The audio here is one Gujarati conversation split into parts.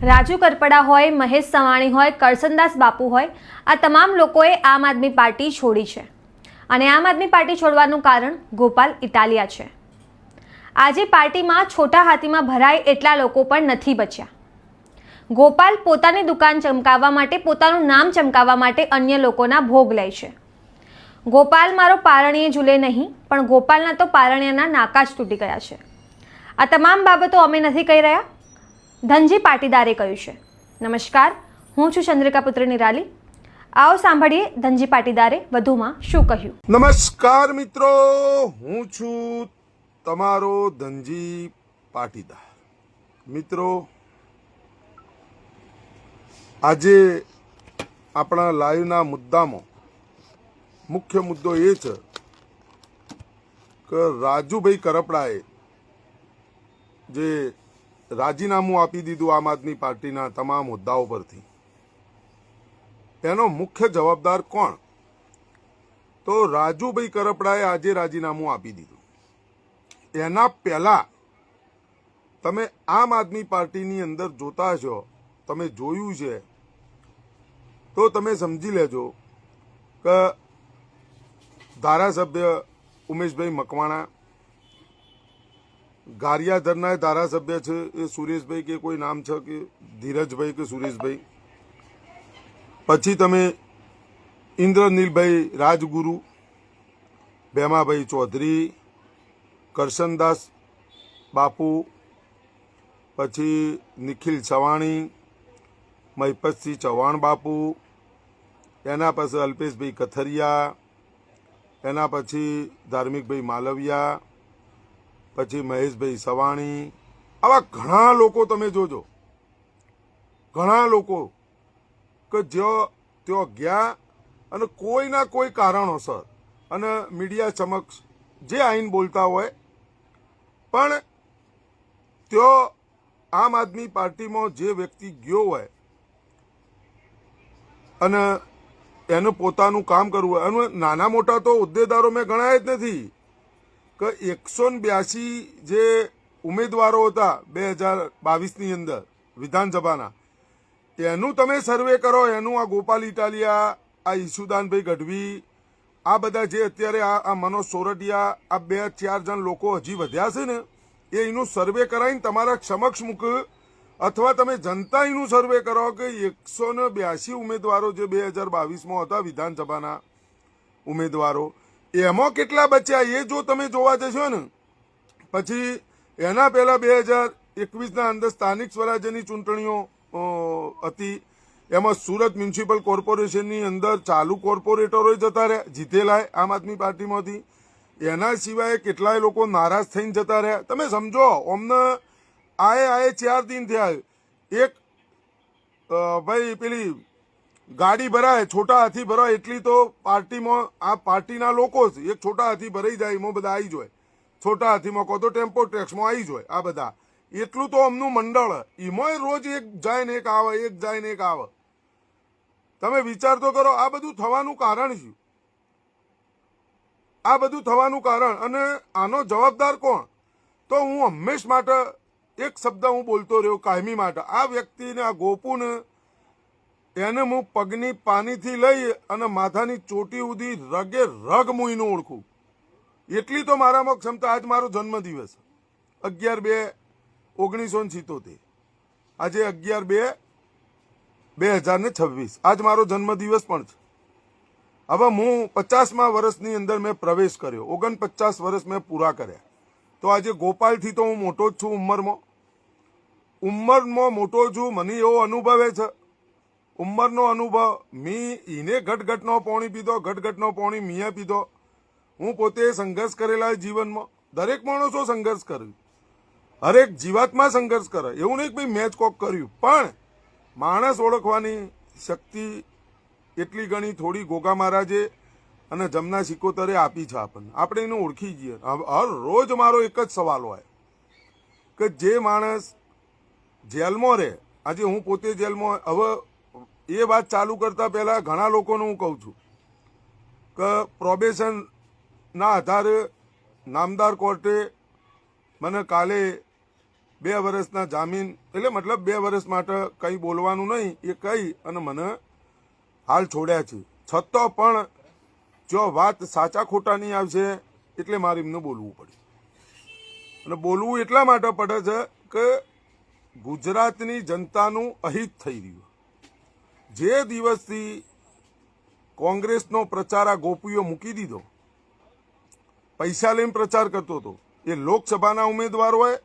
રાજુ કરપડા હોય, મહેશ સવાણી હોય, કરસનદાસ બાપુ હોય, આ તમામ લોકોએ આમ આદમી પાર્ટી છોડી છે અને આમ આદમી પાર્ટી છોડવાનું કારણ ગોપાલ ઇટાલિયા છે। આજે પાર્ટીમાં છોટા હાથીમાં ભરાય એટલા લોકો પણ નથી બચ્યા। ગોપાલ પોતાની દુકાન ચમકાવવા માટે, પોતાનું નામ ચમકાવવા માટે અન્ય લોકોના ભોગ લે છે। ગોપાલ મારો પારણીએ ઝૂલે નહીં, પણ ગોપાલના તો પારણિયાના નાકા જ તૂટી ગયા છે। આ તમામ બાબતો અમે નથી કહી રહ્યા, ધનજી પાટીદારે કહ્યું છે। નમસ્કાર, હું છું ચંદ્રિકા પુત્ર નિરાલી। आओ सांभळीए धनजी पाटीदारे વધુમાં શું કહ્યું। નમસ્કાર મિત્રો, હું છું તમારો ધનજી પાટીદાર। મિત્રો, આજે આપણા લાઈવના મુદ્દામાં મુખ્ય મુદ્દો એ છે કે રાજુભાઈ કરપડાએ જે રાજીનામું આપી દીધું આમ આદમી પાર્ટીના તમામ હોદ્દાઓ પરથી, એનો મુખ્ય જવાબદાર કોણ? તો રાજુભાઈ કરપડાએ આજે રાજીનામું આપી દીધું। એના પહેલા તમે આમ આદમી પાર્ટીની અંદર જોતા છો, તમે જોયું છે તો તમે સમજી લેજો કે ધારાસભ્ય ઉમેશભાઈ મકવાણા, ગારિયાધરના ધારાસભ્ય છે એ સુરેશભાઈ કે કોઈ નામ છે કે ધીરજભાઈ કે સુરેશભાઈ, પછી તમે ઇન્દ્રનીલભાઈ રાજગુરુ, ભેમાભાઈ ચૌધરી, કરસનદાસ બાપુ, પછી નિખિલ સવાણી, મહિપતસિંહ ચૌહાણ બાપુ, એના પછી અલ્પેશભાઈ કથરિયા, એના પછી ધાર્મિકભાઈ માલવિયા, પછી મહેશભાઈ સવાણી, આવા ઘણા લોકો તમે જોજો, ઘણા લોકો કે તેઓ ગયા અને કોઈના કોઈ કારણોસર અને મીડિયા સમક્ષ જે આઈન બોલતા હોય, પણ તેઓ આમ આદમી પાર્ટીમાં જે વ્યક્તિ ગયો હોય અને એનું પોતાનું કામ કરવું હોય, અને નાના મોટા તો હોદ્દેદારો મેં ગણાય જ નથી કે 182 જે ઉમેદવારો હતા 2022ની અંદર વિધાનસભાના, એનું તમે સર્વે કરો, એનું આ ગોપાલ ઇટાલિયા, આ ઈશુદાનભાઈ ગઢવી, આ બધા જે અત્યારે આ મનોજ સોરઠિયા, આ 2-4 જણ લોકો હજી વધ્યા છે ને, એનું સર્વે કરાવીને તમારા સમક્ષ મૂક, અથવા તમે જનતા એનું સર્વે કરો કે 182 ઉમેદવારો જે 2022માં હતા વિધાનસભાના ઉમેદવારો, એમાં કેટલા બચ્યા એ જો તમે જોવા જશો ને, પછી એના પહેલા 2021ના અંદર સ્થાનિક સ્વરાજ્યની ચૂંટણીઓ હતી, એમાં સુરત મ્યુનિસિપલ કોર્પોરેશનની અંદર ચાલુ કોર્પોરેટરો જતા રહ્યા, જીતેલા આમ આદમી પાર્ટીમાંથી, એના સિવાય કેટલાય લોકો નારાજ થઈને જતા રહ્યા। તમે સમજો, અમને આએ 4 દિન થયા, એક ભાઈ પેલી ગાડી ભરાય, છોટા હાથી ભરાય એટલી તો પાર્ટીમાં આ પાર્ટીના લોકો છે, એક છોટા હાથી ભરાઈ જાય એમાં બધા આવી જાય, છોટા હાથીમાં કહો તો ટેમ્પો ટેક્સમાં આવી જાય, આ બધા એટલું તો અમનું મંડળ, એમાંય રોજ એક જાય ને એક આવે, એક જાય ને એક આવે। તમે વિચાર તો કરો, આ બધું થવાનું કારણ શું? આ બધું થવાનું કારણ અને આનો જવાબદાર કોણ? તો હું હંમેશ માટે એક શબ્દ હું બોલતો રહ્યો કાયમી માટે, આ વ્યક્તિને, આ ગોપુને, એને હું પગની પાનીથી લઈ અને માથાની ચોટી સુધી રગે રગ મુઈને ઓળખું, એટલી તો મારામાં ક્ષમતા। આજ મારો જન્મદિવસ 11/2/1977, આજે 11/2/2026, આજ મારો જન્મદિવસ પણ છે। હવે હું 50મા વર્ષની અંદર મેં પ્રવેશ કર્યો, 49 વર્ષ મેં પૂરા કર્યા, તો આજે ગોપાલથી તો હું મોટો જ છું, ઉંમરમાં મોટો છું। મને એવો અનુભવે છે, ઉંમરનો અનુભવ, મી એને ઘટઘટનો પાણી પીધો, ઘટઘટનો પાણી મીએ પીધો। હું પોતે સંઘર્ષ કરેલા જીવનમાં, દરેક માણસો સંઘર્ષ કર્યું, હરેક જીવાતમાં સંઘર્ષ કરે, એવું નહીં કે ભાઈ મેં જ કોક કર્યું, પણ માણસ ઓળખવાની શક્તિ એટલી ઘણી થોડી ગોગા મહારાજે અને જમના સિકોતરે આપી છે આપણને, આપણે એને ઓળખી જઈએ। હર રોજ મારો એક જ સવાલ હોય કે જે માણસ જેલમાં રહે, આજે હું પોતે જેલમાં, હવે એ વાત ચાલુ કરતા પહેલા ઘણા લોકોને હું કહું છું કે પ્રોબેશનના આધારે નામદાર કોર્ટે મને કાલે 2 વર્ષના જામીન એટલે મતલબ 2 વર્ષ માટે કંઈ બોલવાનું નહીં એ કહી અને મને હાલ છોડ્યા છે. છતાં પણ જો વાત સાચા ખોટાની આવશે એટલે મારે એમને બોલવું પડે. અને બોલવું એટલા માટે પડે છે કે ગુજરાતની જનતાનું અહિત થઈ રહ્યું. જે દિવસથી કોંગ્રેસનો પ્રચાર આ ગોપીઓ મૂકી દીધો, પૈસા લઈને પ્રચાર કરતો હતો, એ લોકસભાના ઉમેદવાર હોય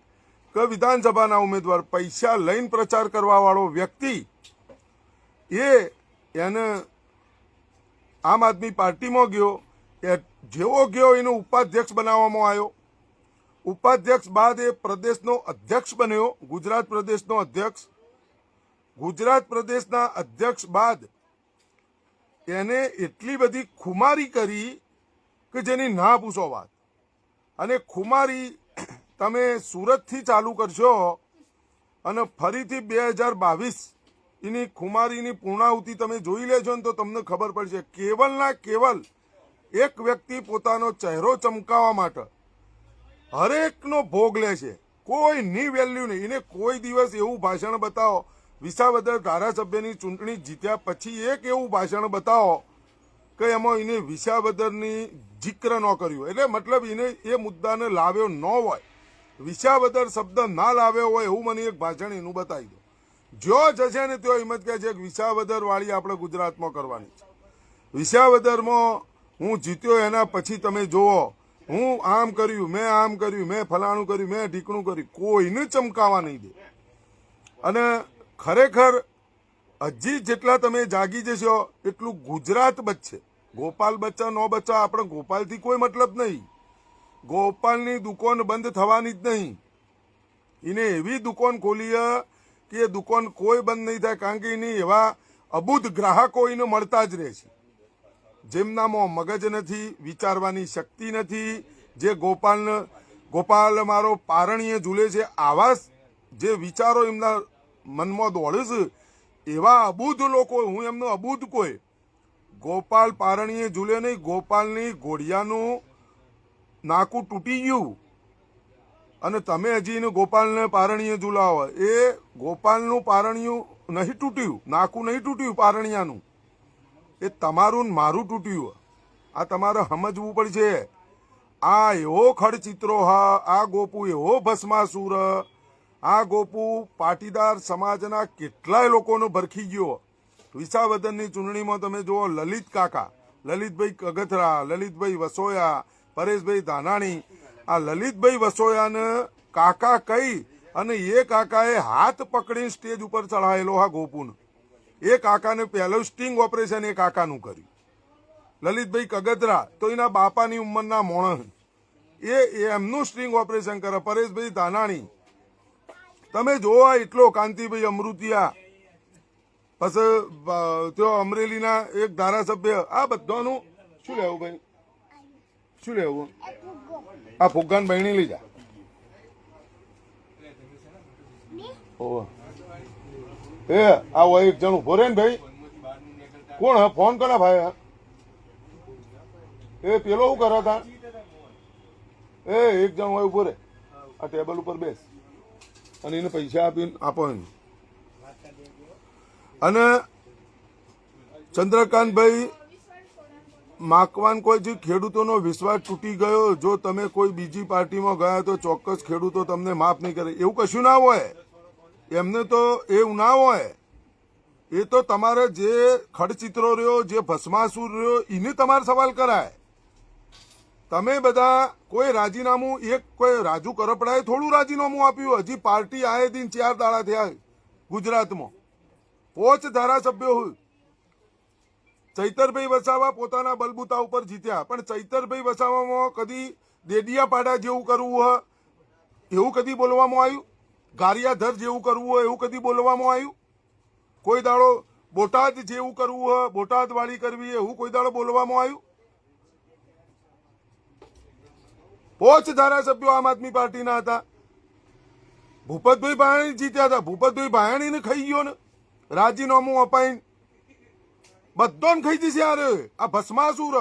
કે વિધાનસભાના ઉમેદવાર, પૈસા લઈને પ્રચાર કરવા વાળો વ્યક્તિ એને આમ આદમી પાર્ટીમાં ગયો. જેવો ગયો એનો ઉપાધ્યક્ષ બનાવવામાં આવ્યો. ઉપાધ્યક્ષ બાદ એ પ્રદેશનો અધ્યક્ષ બન્યો, ગુજરાત પ્રદેશનો અધ્યક્ષ. ગુજરાત પ્રદેશના અધ્યક્ષ બાદ એને એટલી બધી ખુમારી કરી કે જેની ના પૂછો વાત. અને ખુમારી તમે સુરતથી ચાલુ કરશો અને ફરીથી 2022 એની ખુમારીની પૂર્ણાહુતિ તમે જોઈ લેજો ને તો તમને ખબર પડશે. કેવલના કેવલ એક વ્યક્તિ પોતાનો ચહેરો ચમકાવવા માટે હરેકનો ભોગ લે છે. કોઈની વેલ્યુ નહીં. એને કોઈ દિવસ એવું ભાષણ બતાવો, વિસાવદર ધારાસભ્યની ચૂંટણી જીત્યા પછી એક એવું ભાષણ બતાવો કે એમાં એને વિસાવદરની જિક્ર ન કર્યું, એટલે મતલબ એને એ મુદ્દાને લાવ્યો ન હોય, વિસાવદર શબ્દ ના લાવ્યો હોય એવું મને એક ભાષણ એનું બતાવી દો. જો જશે ને તેઓ હિંમત કહે છે કે વિસાવદર વાળી આપણે ગુજરાતમાં કરવાની છે. વિસાવદરમાં હું જીત્યો એના પછી તમે જુઓ હું આમ કર્યું, મેં આમ કર્યું, મેં ફલાણું કર્યું, મેં ઢીકણું કર્યું, કોઈને ચમકાવા નહીં દે. અને ખરેખર હજી જેટલા તમે જાગી જશો એટલું ગુજરાત બચશે. ગોપાલ બચ્ચા ન બચ્ચા આપણે ગોપાલથી કોઈ મતલબ નહીં. ગોપાલની દુકાન બંધ થવાની જ નહીં. એને એવી દુકાન ખોલી કે એ દુકાન કોઈ બંધ નહીં થાય, કારણ કે એની એવા અબુધ ગ્રાહકો એને મળતા જ રહે છે, જેમનામાં મગજ નથી, વિચારવાની શક્તિ નથી, જે ગોપાલ મારો પારણીએ ઝૂલે છે આવા જે વિચારો એમના મનમાં દોડે છે, એવા અબુધ લોકો. હું એમનો અબુધ કોઈ. ગોપાલ પારણીએ ઝૂલે નહીં. ગોપાલની ઘોડિયાનું નાકું તૂટી ગયું અને તમે હજી એને ગોપાલને પારણીએ ઝૂલાવો. એ ગોપાલનું પારણિયું નહીં તૂટ્યું, નાકું નહીં તૂટ્યું પારણિયાનું, એ તમારું ને મારું તૂટ્યું. આ તમારે સમજવું પડશે. આ એવો ખડચિત્રો હા, આ ગોપુ એવો ભસ્માસુર, આ ગોપુ પાટીદાર સમાજના કેટલાય લોકોનો ભરખી ગયો. વિસાવદરની ચૂંટણીમાં તમે જુઓ, લલિત કાકા, લલિતભાઈ કગથરા, લલિતભાઈ વસોયા, પરેશભાઈ ધાનાણી, આ લલિતભાઈ વસોયાને કાકા કહી અને એ કાકાએ હાથ પકડીને સ્ટેજ ઉપર ચડાયેલો હા ગોપુને. એ કાકાને પહેલું સ્ટિંગ ઓપરેશન એ કાકાનું કર્યું. લલિતભાઈ કગથરા તો એના બાપાની ઉંમરના મોણસ, એ એમનું સ્ટિંગ ઓપરેશન કરે. પરેશભાઈ ધાનાણી તમે જોવા એટલો, કાંતિભાઈ અમૃતિયા, પછી ત્યાં અમરેલીના એક ધારાસભ્ય, આ બધાનું શું લેવું ભાઈ, શું લેવું? આ ફુગ્ગાન બહેણી લઈ જા. એ આવો એક જણ ઉભો રે ને ભાઈ. કોણ હા? ફોન કરા ભાઈ. એ પેલો શું કરે તા? એ એક જણ હોય ઉભો રે, આ ટેબલ ઉપર બેસ અને એને પૈસા આપીને આપો એને. અને ચંદ્રકાંતભાઈ માકવાન, કોઈ જે ખેડૂતોનો વિશ્વાસ તૂટી ગયો, જો તમે કોઈ બીજી પાર્ટીમાં ગયા તો ચોક્કસ ખેડૂતો તમને માફ નહીં કરે, એવું કશું ના હોય. એમને તો એવું ના હોય. એ તો તમારે જે ખડચિત્રો રહ્યો, જે ભસ્માસુર રહ્યો, એને તમારે સવાલ કરાય. તમે બધા કોઈ રાજીનામું, એક કોઈ રાજુ કરપડાએ થોડું રાજીનામું આપ્યું. હજી પાર્ટી આયે દિન 4 દાડા થયા ગુજરાતમાં, 5 ધારાસભ્યો હોય. ચૈતરભાઈ વસાવા પોતાના બલબૂતા ઉપર જીત્યા, પણ ચૈતરભાઈ વસાવામાં કદી દેડિયાપાડા જેવું કરવું હોય એવું કદી બોલવામાં આવ્યું? ગારિયાધર જેવું કરવું હોય એવું કદી બોલવામાં આવ્યું? કોઈ દાડો બોટાદ જેવું કરવું હોય, બોટાદ વાળી કરવી એવું કોઈ દાડો બોલવામાં આવ્યું? 5 ધારાસભ્યો આમ આદમી પાર્ટીના હતા. ભૂપતભાઈ ભાયાણી જીત્યા હતા. ભૂપતભાઈ ભાયાણીને ખાઈ ગયો ને, રાજીનામું અપાઈને બધોને ખાઈ જશે. યાર આ ભસ્માસુર.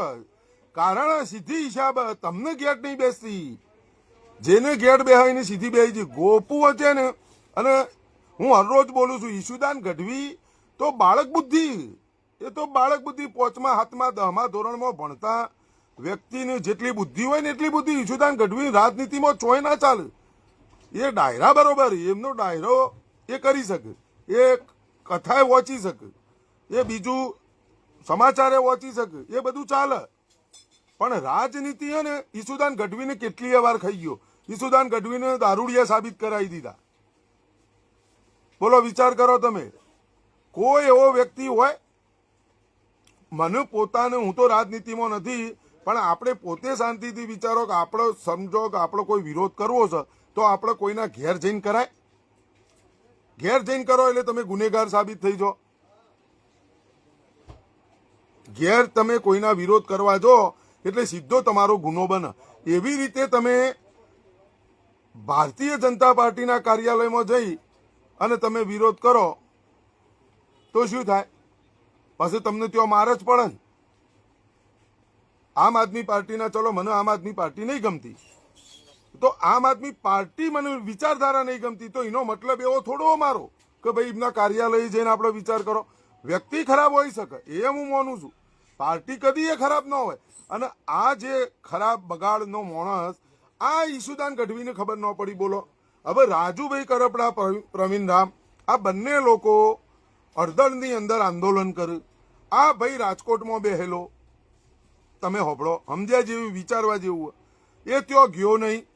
કારણ સીધી હિસાબ તમને ગેટ નહીં બેસતી. જેને ઘેર બેહાઈને સીધી બેહી છે. ગોપુ વચ્ચે ને, અને હું હરરોજ બોલું છું, ઈશુદાન ગઢવી તો બાળક બુદ્ધિ, એ તો બાળક બુદ્ધિ 5મા 7મા 10મા ધોરણમાં ભણતા વ્યક્તિની જેટલી બુદ્ધિ હોય ને એટલી બુદ્ધિ ઈશુદાન ગઢવી રાજનીતિમાં ચોય ના ચાલે. એ ડાયરા બરોબર, એમનો ડાયરો એ કરી શકે, એ કથાએ વાંચી શકે, એ બીજું સમાચારે વાંચી શકે, એ બધું ચાલે. પણ રાજનીતિ હે ને, ઈશુદાન ગઢવીને કેટલીય વાર ખાઈ ગયો. ઈશુદાન ગઢવીને દારૂડિયા સાબિત કરાવી દીધા. બોલો, વિચાર કરો તમે. કોઈ એવો વ્યક્તિ હોય, મને પોતાને, હું તો રાજનીતિમાં નથી, પણ આપણે પોતે શાંતિથી વિચારો કે આપણો સમજો કે આપણો કોઈ વિરોધ કરવો છે, તો આપણે કોઈના ઘેર જઈને કરાય? ઘેર જઈને કરો એટલે તમે ગુનેગાર સાબિત થઈ જાઓ. ઘેર તમે કોઈના વિરોધ કરવા જો એટલે સીધો તમારો ગુનો બને. એવી રીતે તમે ભારતીય જનતા પાર્ટીના કાર્યાલયમાં જઈ અને તમે વિરોધ કરો તો શું થાય? પછી તમને ત્યાં માર જ પડે ને. આમ આદમી પાર્ટીના, ચલો મને આમ આદમી પાર્ટી નહીં ગમતી, તો આમ આદમી પાર્ટી મને વિચારધારા નહીં ગમતી, તો એનો મતલબ એવો થોડો મારો કે ભાઈ એમના કાર્યાલય જઈને આપણે વિચાર કરો. વ્યક્તિ ખરાબ હોઈ શકે, એ હું માનું છું, પાર્ટી કદી એ ખરાબ ન હોય. અને આ જે ખરાબ બગાડનો માણસ, આ ઈશુદાન ગઢવીને ખબર ન પડી. બોલો, હવે રાજુભાઈ કરપડા, પ્રવીણ રામ, આ બંને લોકો હળદરની અંદર આંદોલન કરે. આ ભાઈ રાજકોટમાં બેહેલો, તમે હોબળો, સમજ્યા જેવું, વિચારવા જેવું, એ ત્યાં ગયો નહીં.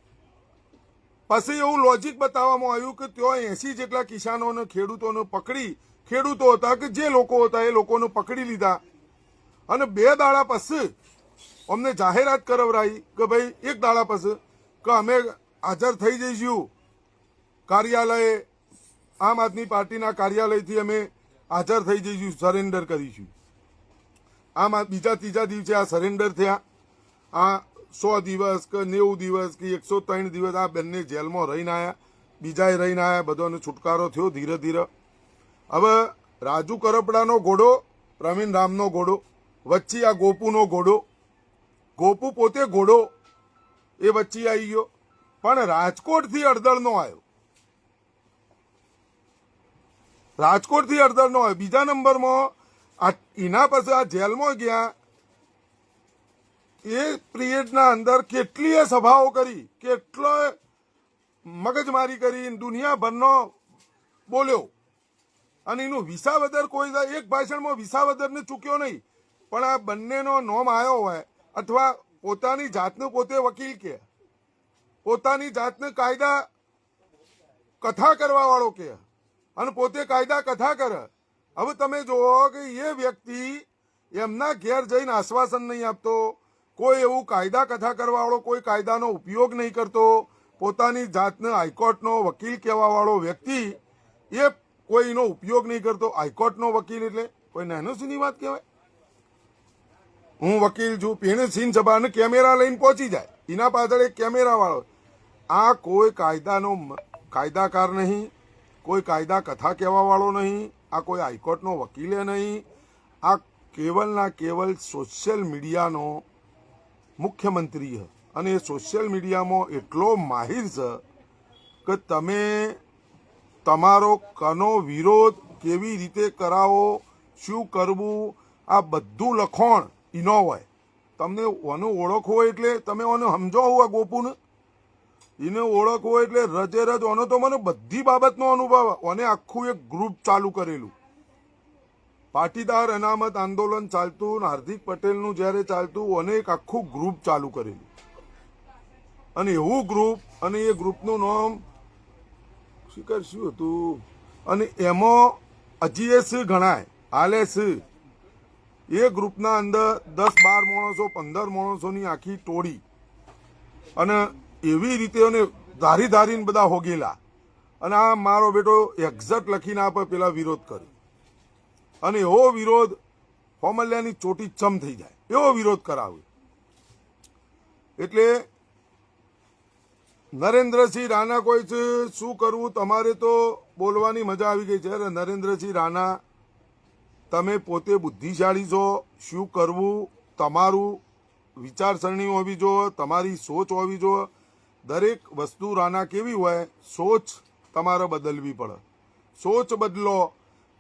પછી એવું લોજિક બતાવવામાં આવ્યું કે ત્યાં 80 જેટલા કિસાનોને, ખેડૂતોને પકડી, ખેડૂતો હતા કે જે લોકો હતા એ લોકોને પકડી લીધા, અને 2 દાડા પછી અમને જાહેરાત કરાવરાઈ કે ભાઈ 1 દાડા પછી કે અમે હાજર થઈ જઈશું કાર્યાલય, આમ આદમી પાર્ટીના કાર્યાલયથી અમે હાજર થઈ જઈશું, સરેન્ડર કરીશું. આમ બીજા ત્રીજા દિવસે આ સરેન્ડર થયા. આ 100 દિવસ કે 90 દિવસ કે 103 દિવસ આ બંને જેલમાં રહીને આવ્યા, બીજાએ રહીને આવ્યા, બધાનો છુટકારો થયો ધીરે ધીરે. હવે રાજુ કરપડાનો ઘોડો, પ્રવીણ રામનો ઘોડો, વચ્ચે આ ગોપુનો ઘોડો. ગોપુ પોતે ઘોડો, એ વચ્ચે આવી ગયો, પણ રાજકોટથી હળદરનો આવ્યો. રાજકોટથી હળદરનો આવ્યો. બીજા નંબરમાં એના પછી આ જેલમાં ગયા. એ પિરિયડના અંદર કેટલીય સભાઓ કરી, કેટલો મગજમારી કરી, દુનિયાભરનો બોલ્યો. અને એનું વિસાવદર કોઈ એક ભાષણમાં વિસાવદરને ચૂક્યો નહીં. પણ આ બંનેનો નોમ આવ્યો હોય, અથવા પોતાની જાતનું પોતે વકીલ કે, પોતાની જાતને કાયદા કથા કરવા વાળો કે, અને પોતે કાયદા કથા કરે. હવે તમે જુઓ કે એ વ્યક્તિ એમના ઘેર જઈને આશ્વાસન નહીં આપતો, કોઈ એવું કાયદા કથા કરવા વાળો, કોઈ કાયદાનો ઉપયોગ નહીં કરતો, પોતાની જાતને હાઈકોર્ટનો વકીલ કહેવા વાળો વ્યક્તિ એ કોઈનો ઉપયોગ નહીં કરતો. હાઈકોર્ટનો વકીલ એટલે કોઈ નાનોસીની વાત કહેવાય? હું વકીલ છું, પીણે સીન સભા અને કેમેરા લઈને પહોંચી જાય, એના પાછળ એક કેમેરા વાળો. આ કોઈ કાયદાકાર નહીં, કોઈ કાયદા કથા કહેવા વાળો નહીં, આ કોઈ હાઈકોર્ટનો વકીલે નહીં. આ કેવલના કેવલ સોશિયલ મીડિયાનો મુખ્યમંત્રી છે. અને એ સોશિયલ મીડિયામાં એટલો માહિર છે કે તમે તમારો કનો વિરોધ કેવી રીતે કરાવો, શું કરવું, આ બધું લખોણ ઈનો હોય. તમને ઓનું ઓળખવો એટલે તમે ઓને સમજો હોવા ગોપુને, એને ઓળખવો એટલે રજે રજ. ઓનો તો મને બધી બાબતનો અનુભવ. ઓને આખું એક ગ્રુપ ચાલુ કરેલું, પાટીદાર અનામત આંદોલન ચાલતું, હાર્દિક પટેલનું જ્યારે ચાલતું, ઓને એક આખું ગ્રુપ ચાલુ કરેલું. અને એવું ગ્રુપ, અને એ ગ્રુપનું નામ શિખર શું હતું, અને એમાં હજી એ શું ગણાય, હાલે શું, એ ગ્રુપના અંદર 10-12 માણસો, 15 માણસોની આખી ટોળી, અને એવી રીતે એને ધારીને બધા હોગેલા. અને આ મારો બેટો એક્ઝેક્ટ લખીને આપે પેલા વિરોધ કરે, અને એવો વિરોધ ફોમલિયાની ચોટી ચમ થઈ જાય એવો વિરોધ કરાવે. એટલે નરેન્દ્રસિંહ રાણા કોઈ છે, શું કરવું તમારે તો બોલવાની મજા આવી ગઈ છે. અરે નરેન્દ્રસિંહ રાણા, તમે પોતે બુદ્ધિશાળી છો, શું કરવું તમારું વિચારસરણી હોવી જોઈએ, તમારી સોચ હોવી જોઈએ. દરેક વસ્તુ રાણા કેવી હોય, સોચ તમારે બદલવી પડે. સોચ બદલો.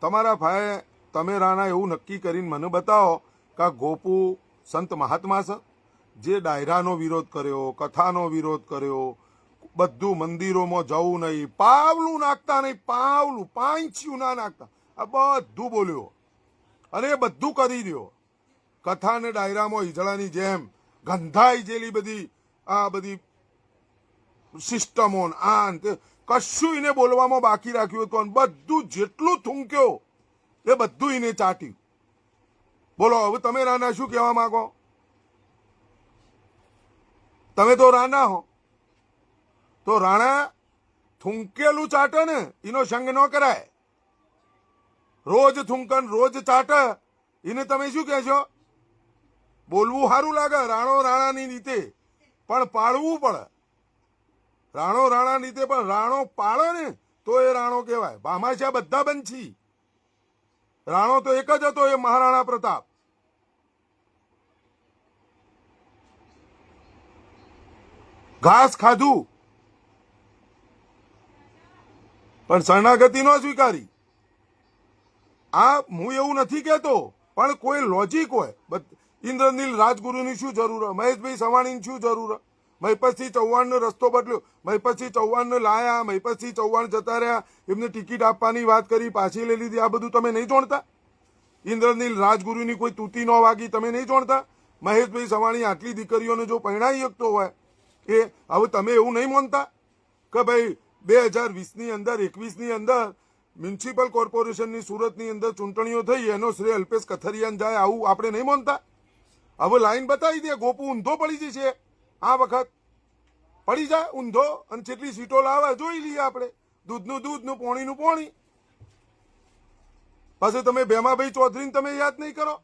તમારા ભાઈ તમે રાણા એવું નક્કી કરીને મને બતાવો કે ગોપુ સંત મહાત્મા છે, જે ડાયરાનો વિરોધ કર્યો, કથાનો વિરોધ કર્યો, બધું મંદિરોમાં જવું નહીં, પાવલું નાખતા નહીં, પાવલું પાંચ્યું ના નાખતા, આ બધું બોલ્યો અને એ બધું કરી રહ્યો. કથા ને ડાયરામાં ઈજળાની જેમ ગંધાઈ જેલી બધી આ બધી સિસ્ટમો આ કશું એને બોલવામાં બાકી રાખ્યું હતું. બધું જેટલું થૂંક્યો એ બધું એને ચાટ્યું. બોલો હવે તમે રાણા શું કહેવા માંગો? તમે તો રાણા હો, તો રાણા થૂંકેલું ચાટે ને એનો સંગ ન કરાય. રોજ થૂંકન રોજ ચાટે એને તમે શું કહેશો? બોલવું સારું લાગે રાણો રાણાની રીતે, પણ પાળવું પડે. રાણો રાણા રીતે પણ રાણો પાળે ને તો એ રાણો કહેવાય. ભામાશા બધા બંછી, રાણો તો એક જ હતો, એ મહારાણા પ્રતાપ. ઘાસ ખાધું પણ શરણાગતિ ન સ્વીકારી. આ હું એવું નથી કહેતો, પણ કોઈ લોજિક હોય. ઇન્દ્રનીલ રાજગુરુની શું જરૂર? મહેશભાઈ સવાણીની શું જરૂર? મહિપતસિંહ ચૌહાણનો રસ્તો બદલ્યો, મહિપતસિંહ ચૌહાણને લાયા, મહિપતસિંહ ચૌહાણ જતા રહ્યા, એમને ટિકિટ આપવાની વાત કરી, પાછી લઈ લીધી. આ બધું તમે નહીં જોણતા? ઇન્દ્રનીલ રાજગુરુની કોઈ તૂટી ન વાગી, તમે નહીં જોણતા? મહેશભાઈ સવાણી આટલી દીકરીઓને જો પરણાઈ શકતો હોય એ હવે તમે એવું નહીં માનતા કે ભાઈ 2020ની અંદર 21ની અંદર મ્યુનિસિપલ કોર્પોરેશનની સુરતની અંદર ચૂંટણીઓ થઈ, એનો શ્રેય અલ્પેશ કથરિયાને જાય, આવું આપણે નહીં માનતા? હવે લાઈન બતાવી દે, ગોપુ ઊંધો પડી જશે. આ વખત પડી જાય ઊંધો, અને જેટલી સીટો લાવે જોઈ લઈએ આપણે. દૂધનું દૂધ ને પોણીનું પોણી. પછી તમે ભેમાભાઈ ચૌધરીને તમે યાદ નહીં કરો,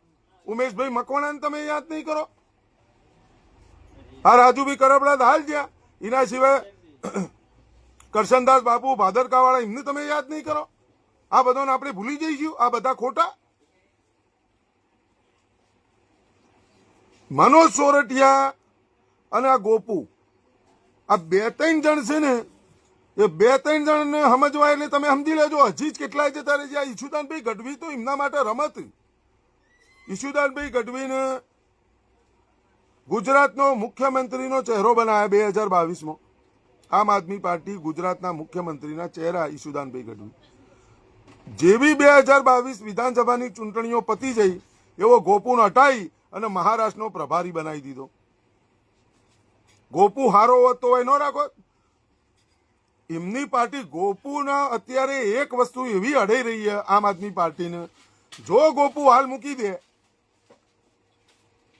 ઉમેશભાઈ મકવાણાને તમે યાદ નહીં કરો, આ રાજુભાઈ કરબડા હાલ જ્યાં, એના સિવાય કરશનદાસ બાપુ ભાદરકાવાળા, એમને તમે યાદ નહીં કરો. આ બધાને આપણે ભૂલી જઈશું. આ બધા ખોટા. મનોજ સોરઠિયા અને આ ગોપુ, આ 2-3 જણ છે ને, એ 2-3 જણને સમજવા એટલે તમે સમજી લેજો હજી જ કેટલાય જતા રહે છે. આ ઈશુદાનભાઈ ગઢવી તો એમના માટે રમત. ઈશુદાનભાઈ ગઢવીને ગુજરાતનો મુખ્યમંત્રીનો ચહેરો બનાવ્યા 2022માં. આમ આદમી પાર્ટી ગુજરાતના મુખ્યમંત્રીના ચહેરા ઈશુદાનભાઈ ગઢવી. જેવી 2022 વિધાનસભાની ચૂંટણીઓ પતી જઈ, એવો ગોપુને હટાવી અને મહારાષ્ટ્રનો પ્રભારી બનાવી દીધો. ગોપુ હારો હોત તો એ ન રાખો. એમની પાર્ટી ગોપુના અત્યારે એક વસ્તુ એવી અડાઈ રહી છે આમ આદમી પાર્ટીને, જો ગોપુ હાલ મૂકી દે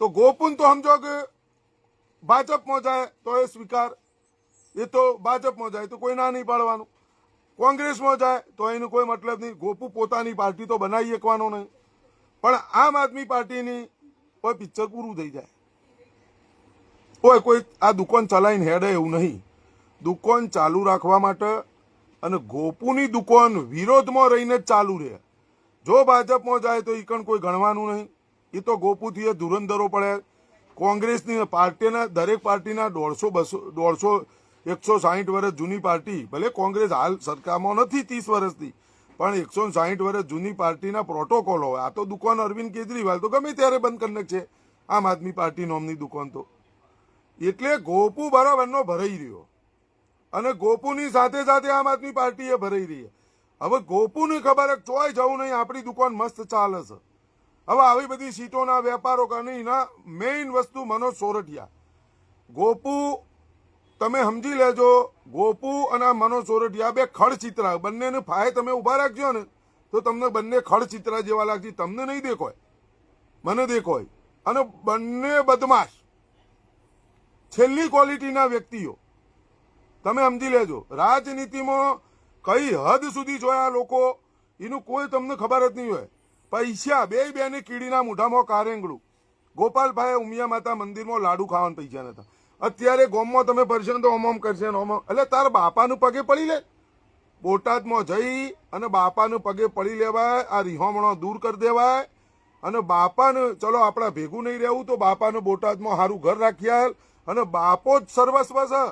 તો ગોપુને તો સમજો કે ભાજપમાં જાય તો એ સ્વીકાર, એ તો ભાજપમાં જાય તો કોઈ ના નહીં પાડવાનું, કોંગ્રેસમાં જાય તો એનું કોઈ મતલબ નહીં. ગોપુ પોતાની પાર્ટી તો બનાવી શકવાનો નહીં, પણ આમ આદમી પાર્ટીની કોઈ પિક્ચર પૂરું થઈ જાય. કોઈ આ દુકાન ચલાવીને હેડે એવું નહીં. દુકાન ચાલુ રાખવા માટે અને ગોપુની દુકાન વિરોધમાં રહીને જ ચાલુ રહે. જો ભાજપમાં જાય તો ઈકણ કોઈ ગણવાનું નહીં. એ તો ગોપુથી એ ધુરંધરો પડે. કોંગ્રેસની પાર્ટીના દરેક પાર્ટીના 150 160 વર્ષ જૂની પાર્ટી, ભલે કોંગ્રેસ હાલ સરકારમાં નથી 30 વર્ષથી, પણ 160 વર્ષ જૂની પાર્ટીના પ્રોટોકોલ હોય. આ તો દુકાન અરવિંદ કેજરીવાલ તો ગમે ત્યારે બંધ કરી નાખશે આમ આદમી પાર્ટી નોમની દુકાન તો. એટલે ગોપુ બરાબરનો ભરાઈ રહ્યો અને ગોપુની સાથે સાથે આમ આદમી પાર્ટી એ ભરાઈ રહી. હવે ગોપુને ખબર ચોય જવું નહીં, આપણી દુકાન મસ્ત ચાલે છે. હવે આવી બધી સીટોના વેપારો કરીને મેઇન વસ્તુ મનોજ સોરઠિયા. ગોપુ તમે સમજી લેજો, ગોપુ અને મનોજ સોરઠિયા બે ખડચિત્રા, બંનેને ફાય તમે ઉભા રાખજો ને તો તમને બંને ખડચિત્રા જેવા લાગશે. તમને નહીં દેખોય, મને દેખોય. અને બંને બદમાશ છેલ્લી ક્વોલિટીના વ્યક્તિઓ. તમે સમજી લેજો, રાજનીતિમાં કઈ હદ સુધી જોયા લોકો એનું કોઈ તમને ખબર જ નહીં હોય. પૈસા બેને કીડીના મૂઢામાં કારેંગડું. ગોપાલભાઈ ઉમિયા માતા મંદિરમાં લાડુ ખાવાના પૈસા નતા. અત્યારે ગોમમાં તમે ફરશો તો ઓમ કરશે ને ઓમ. એટલે તાર બાપાનું પગે પડી લે. બોટાદમાં જઈ અને બાપાનું પગે પડી લેવાય, આ રિહોમણો દૂર કરી દેવાય અને બાપાને ચલો આપણા ભેગું નહીં રહેવું તો બાપાને બોટાદમાં સારું ઘર રાખ્યા અને બાપો જ સર્વસ્વ છે.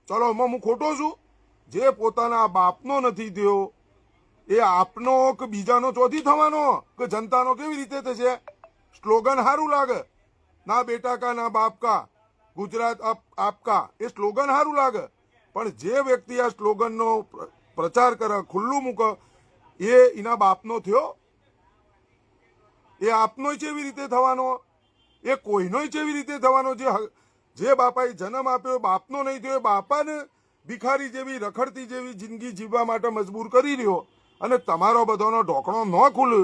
ચલો એમાં હું ખોટો છું? જે પોતાના બાપનો નથી થયો એ આપનો કે બીજાનો ચોથી થવાનો કે જનતાનો કેવી રીતે થશે? સ્લોગન સારું લાગે, ના બેટા કા ના બાપ કા, ગુજરાત આપકા, એ સ્લોગન સારું લાગે, પણ જે વ્યક્તિ આ સ્લોગનનો પ્રચાર કરે, ખુલ્લું મૂકે, એ એના બાપનો થયો? એ આપનો કેવી રીતે થવાનો? એ કોઈનો કેવી રીતે થવાનો? જે બાપાએ જન્મ આપ્યો બાપનો નહીં થયો, બાપાને ભિખારી જેવી રખડતી જેવી જિંદગી જીવવા માટે મજબૂર કરી રહ્યો, અને તમારો બધાનો ઢોકણો ન ખુલે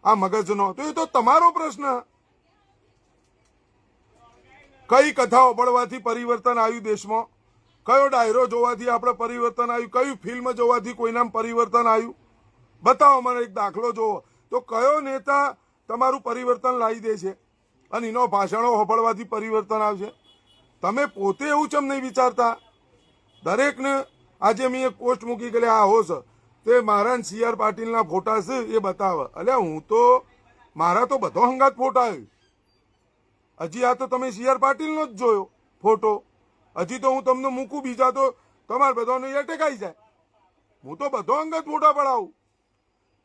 આ મગજનો, તો એ તો તમારો પ્રશ્ન. કઈ કથાઓ પડવાથી પરિવર્તન આવ્યું દેશમાં? કયો ડાયરો જોવાથી આપણે પરિવર્તન આવ્યું? કયું ફિલ્મ જોવાથી કોઈનામાં પરિવર્તન આવ્યું? બતાવો મને એક દાખલો જોવો તો કયો નેતા તમારું પરિવર્તન લાવી દે છે અને એનો ભાષણો હોફળવાથી પરિવર્તન આવશે? તમે પોતે એવું ચમ નહીં વિચારતા? દરેકને આજે મેં એક પોસ્ટ મૂકી કે આ હોશ તે મારા CR પાટીલના ફોટા છે એ બતાવે. અલ્યા હું તો મારા તો બધો હંગાત ફોટા હજી આ તો તમે CR પાટીલનો જ જોયો ફોટો. હજી તો હું તમને મૂકું બીજા તો તમારે બધાને અટેકાઈ જાય. હું તો બધો અંગત ફોટા પડાવું.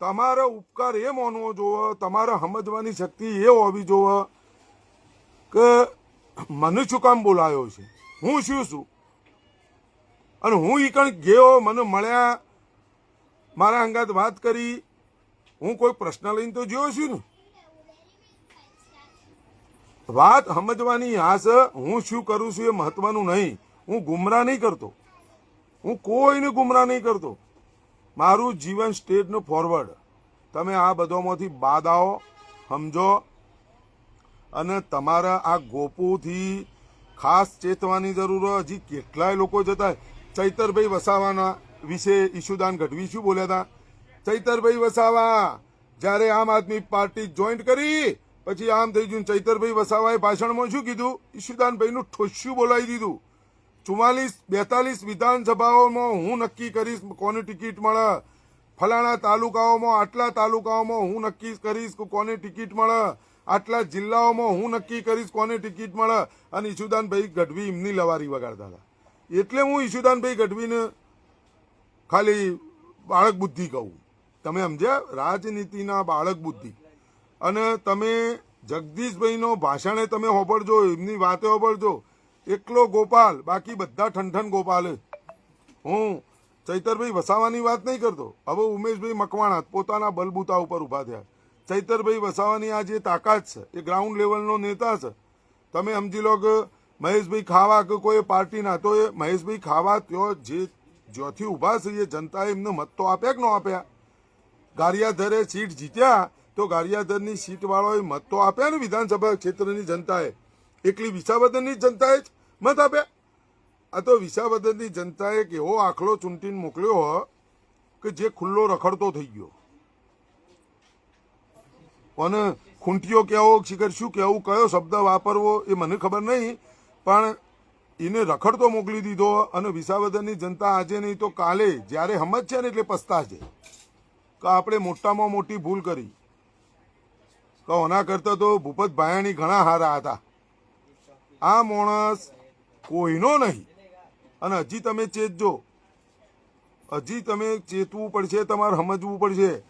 તમારો ઉપકાર એ માનવો જોવે, તમારે સમજવાની શક્તિ એ હોવી જોવે કે મને શું કામ બોલાયો છે, હું શું છું, અને હું ઈ કણ ગયો, મને મળ્યા, મારા અંગાત વાત કરી, હું કોઈ પ્રશ્ન લઈને તો જોયો છું ને. વાત સમજવાની આ છે. હું શું કરું છું એ મહત્વનું નહીં. હું ગુમરાહ નહીં કરતો, હું કોઈને ગુમરાહ નહીં કરતો. મારું જીવન સ્ટેજનો ફોરવર્ડ. તમે આ બધામાંથી બાદ આવો, સમજો, અને તમારા આ ગોપુથી ખાસ ચેતવાની જરૂર. હજી કેટલાય લોકો જતા. ચૈતરભાઈ વસાવાના વિશે ઈશુદાન ગઢવી શું બોલ્યા હતા? ચૈતરભાઈ વસાવા જ્યારે આમ આદમી પાર્ટી જોઈન્ટ કરી પછી આમ થઈ ગયું. ચૈતરભાઈ વસાવાએ ભાષણમાં શું કીધું? ઈશુદાનભાઈનું ઠોસ્યું બોલાવી દીધું. 44-42 વિધાનસભાઓમાં હું નક્કી કરીશ કોને ટિકિટ મળે, ફલાણા તાલુકાઓમાં આટલા તાલુકાઓમાં હું નક્કી કરીશ કોને ટિકિટ મળે, આટલા જિલ્લાઓમાં હું નક્કી કરીશ કોને ટિકિટ મળે. અને ઈશુદાનભાઈ ગઢવી એમની લવારી વગાડતા હતા. એટલે હું ઈશુદાનભાઈ ગઢવીને ખાલી બાળક બુદ્ધિ કહું. તમે સમજ્યા? રાજનીતિના બાળક બુદ્ધિ. અને તમે જગદીશભાઈનો ભાષણે તમે હોબળજો, એમની વાતે હોબળજો. એકલો ગોપાલ, બાકી બધા ઠનઠન ગોપાલ. હું ચૈતરભાઈ વસાવાની વાત નહીં કરતો. હવે ઉમેશભાઈ મકવાણા પોતાના બલબૂતા ઉપર ઉભા થયા. ચૈતરભાઈ વસાવાની આ જે તાકાત છે એ ગ્રાઉન્ડ લેવલનો નેતા છે. તમે સમજી લો કે મહેશભાઈ ખાવા કે કોઈ પાર્ટીના, તો એ મહેશભાઈ ખાવા ત્યો જે જ્યોથી ઉભા છે એ જનતાએ એમને મત તો આપ્યા કે ન આપ્યા? ગારિયાધરે સીટ જીત્યા તો ગારિયાધરની સીટ વાળોએ મત તો આપ્યા ને વિધાનસભા ક્ષેત્રની જનતાએ. એકલી વિસાવદરની જનતાએ જ મત આપ્યા. આ તો વિસાવદરની જનતાએ એક એવો આખલો ચૂંટીને મોકલ્યો હોય કે જે ખુલ્લો રખડતો થઈ ગયો. અને ખૂંટીઓ કેવો, શિખર શું કહેવું, કયો શબ્દ વાપરવો એ મને ખબર નહીં, પણ એને રખડતો મોકલી દીધો. અને વિસાવદરની જનતા આજે નહીં તો કાલે જ્યારે સમજશે ને એટલે પસ્તાશે કે આપણે મોટામાં મોટી ભૂલ કરી. તો ઓના કરતા તો ભૂપત ભાયાણી ઘણા હારા હતા. આ માણસ કોઈનો નહીં. અને હજી તમે ચેતજો, હજી તમે ચેતવું પડશે, તમારે સમજવું પડશે.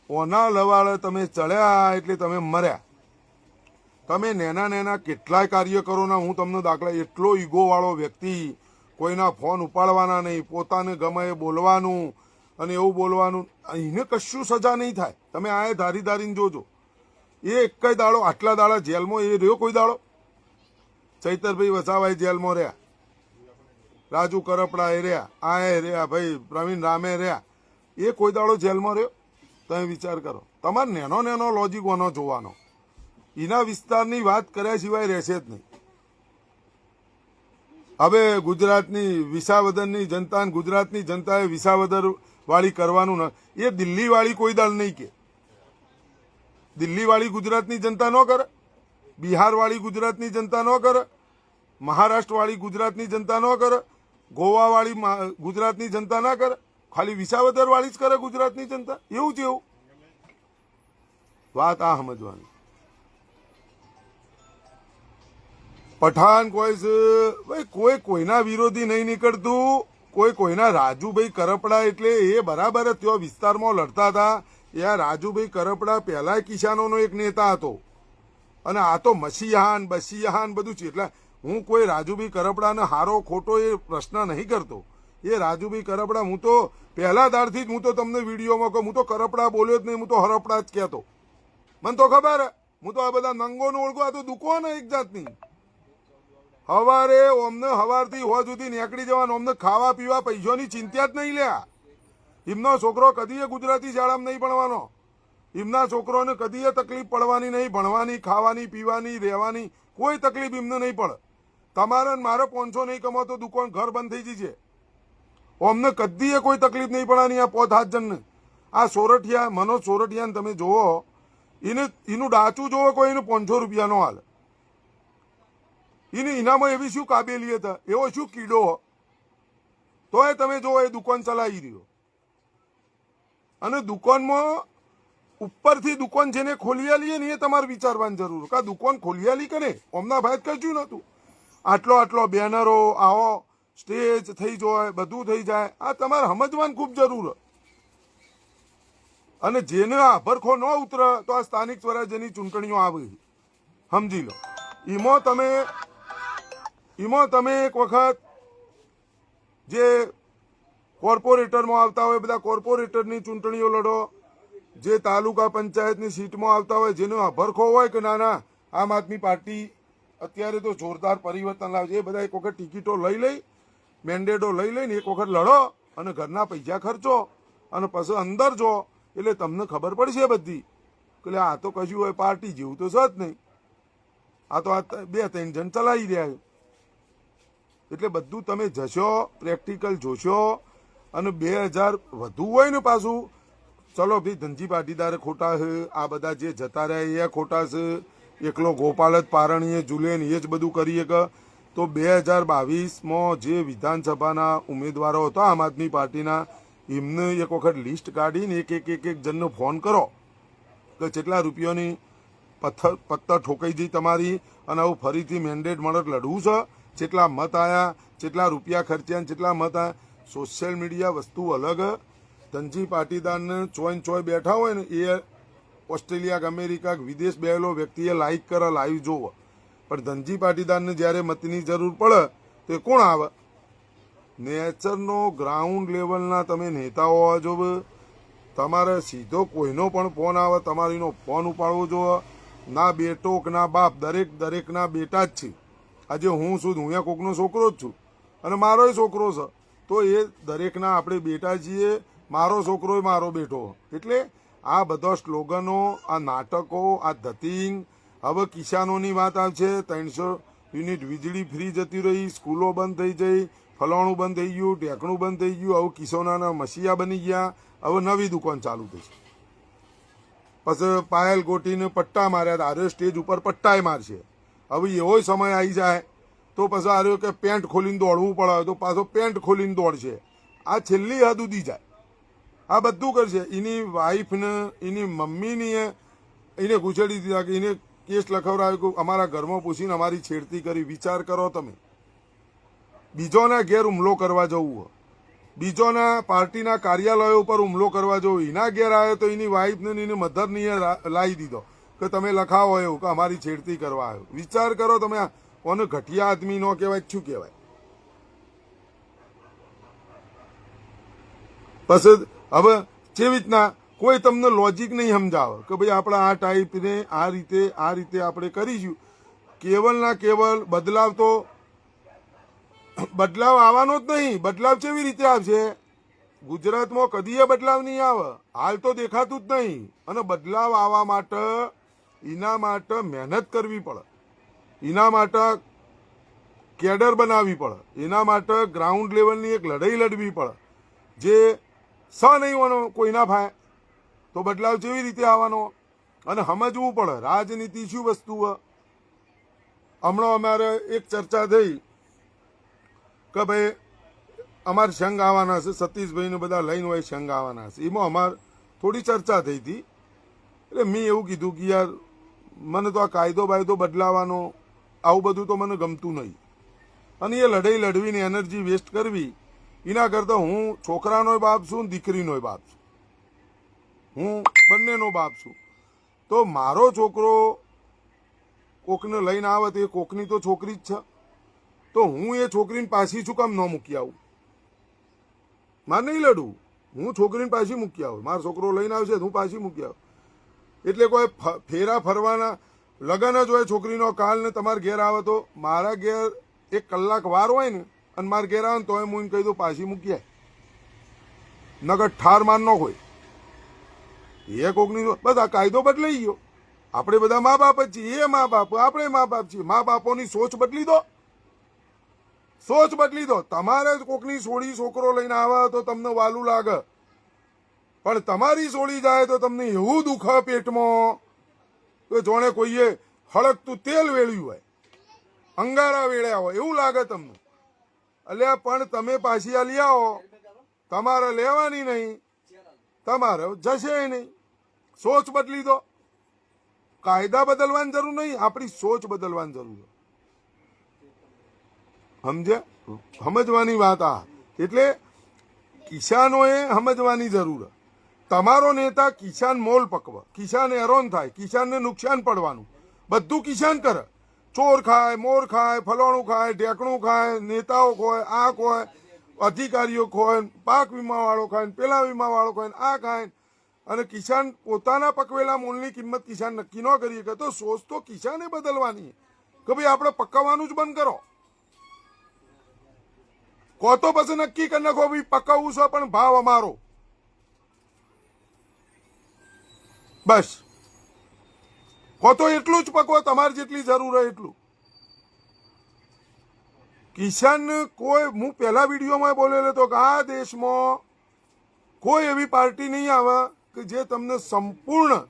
ઓના લવાળે તમે ચડ્યા એટલે તમે મર્યા. તમે નેના કેટલાય કાર્યકરોના હું તમને દાખલા, એટલો ઈગો વાળો વ્યક્તિ, કોઈના ફોન ઉપાડવાના નહીં, પોતાને ગમે એ બોલવાનું અને એવું બોલવાનું, એને કશું સજા નહીં થાય. તમે આ ધારીને જોજો. એ એક જ દાડો આટલા દાડા જેલમાં એ રહ્યો કોઈ દાડો? ચૈતરભાઈ વસાવાએ જેલમાં રહ્યા, રાજુ કરપડા એ રહ્યા, આ એ રહ્યા, ભાઈ પ્રવીણ રામે રહ્યા. એ કોઈ દાડો જેલમાં રહ્યો? તમે વિચાર કરો. તમારે નેનો લોજિક ઓનો જોવાનો. એના વિસ્તારની વાત કર્યા સિવાય રહેશે જ નહીં. હવે ગુજરાતની વિસાવદરની જનતા, ગુજરાતની જનતાએ વિસાવદર વાળી કરવાનું ન, એ દિલ્હી વાળી કોઈ દાળ નહીં કે. દિલ્હી વાળી ગુજરાતની જનતા ન કરે, બિહાર વાળી ગુજરાતની જનતા ન કરે, મહારાષ્ટ્ર વાળી ગુજરાતની જનતા ન કરે, ગોવા વાળી ગુજરાતની જનતા ના કરે, ખાલી વિસાવદર વાળી જ કરે ગુજરાતની જનતા. એવું જ એવું. વાત આ સમજવાની. પઠાણ કોઈ છે ભાઈ, કોઈ કોઈના વિરોધી નહીં નીકળતું, કોઈ કોઈના રાજુભાઈ કરપડા એટલે એ બરાબર જ ત્યાં વિસ્તારમાં લડતા હતા. એ રાજુભાઈ કરપડા પહેલા કિસાનોનો એક નેતા હતો અને આ તો મસીહાન બસીહાન બધું છે. એટલે હું કોઈ રાજુભાઈ કરપડાને હારો ખોટો એ પ્રશ્ન નહીં કરતો. એ રાજુભાઈ કરપડા હું તો પહેલા દાડથી જ હું તો તમને વિડીયોમાં કહું, હું તો કરપડા બોલ્યો જ નહીં, હું તો હરપડા જ કહેતો. મને તો ખબર, હું તો આ બધા નંગોને ઓળખું. આ તો દુકાન એક જાતની. હવારે અમને હવારથી હોજ સુધી નીકળી જવાનું, અમને ખાવા પીવા પૈસાની ચિંતા જ નહીં લ્યા. એમનો છોકરો કદીએ ગુજરાતી શાળામાં નહીં ભણવાનો, એમના છોકરોને કદીએ તકલીફ પડવાની નહીં, ભણવાની, ખાવાની, પીવાની, રહેવાની કોઈ તકલીફ એમને નહીં પડે. તમારે મારે 500 નહીં કમાતો દુકાન ઘર બંધ થઈ જશે. અમને કદીએ કોઈ તકલીફ નહીં પડવાની. આ 5 જણને આ સોરઠિયા મનોજ સોરઠિયાને તમે જોવો, એનું ડાચું જોવો કોઈ એને 500 રૂપિયાનો હાલ. એનામાં એવી શું કાબેલિયત, એવો શું કીડો, તોય તમે જોવો એ દુકાન ચલાવી રહ્યો. અને દુકાનમાં ઉપરથી દુકાન જેને ખોલિયાલી ને એ તમારે વિચારવાની જરૂર કે દુકાન ખોલિયાલી કરે. અમના ભાઈ કશું નતું. આટલો બેનરો આવો સ્ટેજ થઈ જાય, બધું થઈ જાય. આ તમારે સમજવાની ખૂબ જરૂર. અને જેને આ ભરખો ન ઉતરે તો આ સ્થાનિક સ્વરાજ્યની ચૂંટણીઓ આવે, સમજી લો. એમાં તમે એક વખત જે કોર્પોરેટરમાં આવતા હોય, બધા કોર્પોરેટરની ચૂંટણીઓ લડો. જે તાલુકા પંચાયતની સીટમાં આવતા હોય, જેનો ભરખો હોય કે ના આમ આદમી પાર્ટી અત્યારે તો જોરદાર પરિવર્તન લાવશે, એ બધા એક વખત ટિકિટો લઈ મેન્ડેટો લઈને એક વખત લડો અને ઘરના પૈસા ખર્ચો અને પછી અંદર જો એટલે તમને ખબર પડશે બધી કે આ તો કશું હોય પાર્ટી જેવું તો છે જ નહીં. આ તો આ 2-3 જણ ચલાવી રહ્યા. એટલે બધું તમે જશો, પ્રેક્ટિકલ જોશો. અને 2000 વધુ હોય ને પાછું, ચલો ભાઈ ધનજી પાટીદાર ખોટા છે, આ બધા જે જતા રહ્યા એ ખોટા છે, એકલો ગોપાલ જ પારણીએ ઝૂલે ને એ જ બધું કરીએ કે. તો 2022માં જે વિધાનસભાના ઉમેદવારો હતા આમ આદમી પાર્ટીના, એમને એક વખત લિસ્ટ કાઢીને એક જણનો ફોન કરો કે કેટલા રૂપિયાની પત્તર ઠોકાઈ જઈ તમારી, અને આવું ફરીથી મેન્ડેટ મળે લડવું છે, જેટલા મત આવ્યા, જેટલા રૂપિયા ખર્ચ્યા, જેટલા મત આવ્યા. સોશિયલ મીડિયા વસ્તુ અલગ. ધનજી પાટીદારને ચોય બેઠા હોય ને એ ઓસ્ટ્રેલિયા કે અમેરિકા વિદેશ બેઠેલો વ્યક્તિએ લાઈક કરે, લાઈવ જોવો. પણ ધનજી પાટીદારને જ્યારે મતની જરૂર પડે તો એ કોણ આવે? નેચરનો ગ્રાઉન્ડ લેવલના તમે નેતાઓ હોવા જોવે. તમારે સીધો કોઈનો પણ ફોન આવે, તમારીનો ફોન ઉપાડવો જોવે. ના બેટો કે ના બાપ, દરેકના બેટા જ છે. આજે હું છું, હું અહીંયા કોકનો છોકરો જ છું અને મારોય છોકરો છે, તો એ દરેકના આપણે બેટા છીએ. મારો છોકરો મારો બેટો. એટલે આ બધા સ્લોગનો, આ નાટકો, આ ધતિંગ. હવે કિસાનોની વાત આવશે, 300 યુનિટ વીજળી ફ્રી જતી રહી, સ્કૂલો બંધ થઈ જઈ, ફલાણું બંધ થઈ ગયું, ટેકણું બંધ થઈ ગયું. હવે કિસાનોના મસીયા બની ગયા. હવે નવી દુકાન ચાલુ થશે. પછી પાયલ ગોટીને પટ્ટા માર્યા, આર્યો સ્ટેજ ઉપર પટ્ટાએ મારશે. હવે એવો સમય આવી જાય તો પછી આર્યો કે પેન્ટ ખોલીને દોડવું પડે તો પાછો પેન્ટ ખોલીને દોડશે. આ છેલ્લી હદ સુધી જાય. આ બધું કરશે. એની વાઈફને, એની મમ્મીની એને ઘૂસેડી દીધા કે એને કેસ લખવડાવ્યો કે અમારા ઘરમાં પૂછીને અમારી છેડતી કરી. વિચાર કરો તમે. બીજોના ઘેર હુમલો કરવા જવું, બીજોના પાર્ટીના કાર્યાલયો ઉપર હુમલો કરવા જવું. એના ઘેર આવ્યો તો એની વાઈફને એની મધરને લાવી દીધો કે તમે લખાવો એવું કે અમારી છેડતી કરવા આવ્યો. વિચાર કરો તમે. કોને ઘટિયા આદમી ન કહેવાય, શું કહેવાય? પછી હવે જેવી રીતના કોઈ તમને લોજિક નહીં સમજાવે કે ભાઈ આપણે આ ટાઈપને આ રીતે આપણે કરીશું. કેવલના કેવલ બદલાવ તો બદલાવ આવવાનો જ નહીં. બદલાવ કેવી રીતે આવશે? ગુજરાતમાં કદીએ બદલાવ નહીં આવે. હાલ તો દેખાતું જ નહીં. અને બદલાવ આવવા માટે એના માટે મહેનત કરવી પડે, એના માટે કેડર બનાવવી પડે, એના માટે ગ્રાઉન્ડ લેવલની એક લડાઈ લડવી પડે. જે નહીં વાનો કોઈના ભાઈ તો બદલાવ કેવી રીતે આવવાનો? અને સમજવું પડે રાજનીતિ શું વસ્તુ. હમણાં અમારે એક ચર્ચા થઈ કે ભાઈ અમારે સંઘ આવવાના છે, સતીશભાઈને બધા લઈને હોય સંઘ આવવાના છે. એમાં અમારે થોડી ચર્ચા થઈ હતી. એટલે મેં એવું કીધું કે યાર મને તો આ કાયદો બાયદો બદલાવાનો આવું બધું તો મને ગમતું નહીં. અને એ લડાઈ લડવીને એનર્જી વેસ્ટ કરવી એના કરતાં હું છોકરાનો બાપ છું, દીકરીનો બાપ છું, હું બંનેનો બાપ છું. તો મારો છોકરો કોકને લઈને આવે તો એ કોકની તો છોકરી જ છે, તો હું એ છોકરીને પાછી શું કામ ન મૂકી આવું? મારે નહીં લડવું, હું છોકરીને પાછી મૂકી આવું. મારો છોકરો લઈને આવશે હું પાછી મૂકી આવું. એટલે કોઈ ફેરા ફરવાના લગન જ હોય છોકરીનો કાલ ને તમારે ઘેર આવે તો મારા ઘેર 1 કલાક વાર હોય ને અને મારે ઘેર આવે ને તો હું એમ કહી દઉં પાછી મૂકી આય, નગર ઠાર માર ન હોય. એ કોકની બસ આ કાયદો બદલાઈ ગયો. આપણે બધા મા બાપ જ છીએ, એ મા બાપ, આપણે મા બાપ છીએ. મા બાપોની સોચ બદલી દો, સોચ બદલી દો. તમારે જ કોકની સોળી છોકરો લઈને આવે તો તમને વાલું લાગે, પણ તમારી સોળી જાય તો તમને એવું દુખે પેટમાં કે જોણે કોઈએ હળકતું તેલ વેળ્યું હોય, અંગારા વેળ્યા હોય એવું લાગે તમને. અલ્યા પણ તમે પાછી આલી આવો, તમારે લેવાની નહીં, તમારે જશે નહીં. સોચ બદલી દો. કાયદા બદલવાની જરૂર નહીં, આપણી સોચ બદલવાની જરૂર. સમજ્યા? સમજવાની વાત આ. એટલે કિસાનોએ સમજવાની જરૂર. તમારો નેતા કિસાન મોલ પકવ, કિસાન હેરાન થાય, કિસાનને નુકસાન પડવાનું, બધું કિસાન કરે. ચોર ખાય, મોર ખાય, ફલાણું ખાય, ઢેકણું ખાય, નેતાઓ ખોય, આ ખોય, અધિકારીઓ ખોય, પાક વીમા વાળો ખાય, પેલા વીમા વાળો ખાય, આ ખાય. અને કિસાન પોતાના પકવેલા મૂળની કિંમત કિસાન નક્કી ન કરી શકે. તો સોચ તો કિસાને બદલવાની કે ભાઈ આપણે પકવવાનું જ બંધ કરો. કો તો પછી નક્કી કરી નાખો ભાઈ પકવવું છે પણ ભાવ અમારો, બસ. કો તો એટલું જ પકવો તમારે જેટલી જરૂર હોય એટલું. કિસાન કોઈ, હું પહેલા વિડીયોમાં બોલેલો હતો કે આ દેશમાં કોઈ એવી પાર્ટી નહીં આવે કે જે તમને સંપૂર્ણ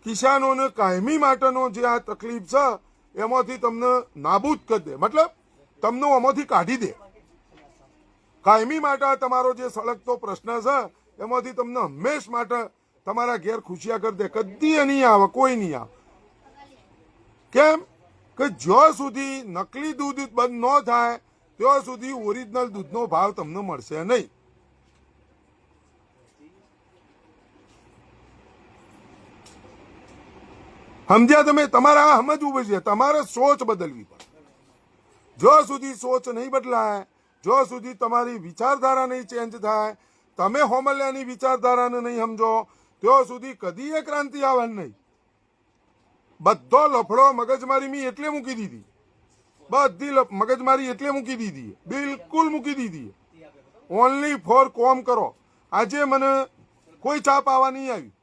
કિસાનોને કાયમી માટેનો જે આ તકલીફ છે એમાંથી તમને નાબૂદ કરી દે, મતલબ તમને આમાંથી કાઢી દે. કાયમી માટે તમારો જે સળગતો પ્રશ્ન છે એમાંથી તમને હંમેશ માટે તમારા ઘેર ખુશિયા કરી દે. કદી નહીં આવે, કોઈ નહીં આવે. કેમ કે જ્યાં સુધી નકલી દૂધ બંધ ન થાય ત્યાં સુધી ઓરિજિનલ દૂધનો ભાવ તમને મળશે નહીં. સમજ્યા તમે? તમારે આ સમજવું પડશે, તમારે સોચ બદલવી પડે. જ્યાં સુધી સોચ નહીં બદલાય, જ્યાં સુધી તમારી વિચારધારા નહીં ચેન્જ થાય, તમે હોમલ્યાની વિચારધારાને નહીં સમજો, ત્યાં સુધી કદી એ ક્રાંતિ આવવાની નહીં. બધો લફડો મગજમારી મેં એટલે મૂકી દીધી, બધી મગજમારી એટલે મૂકી દીધી, બિલકુલ મૂકી દીધી. ઓનલી ફોર કોમ કરો. આજે મને કોઈ ચાપ આવવા નહીં આવી.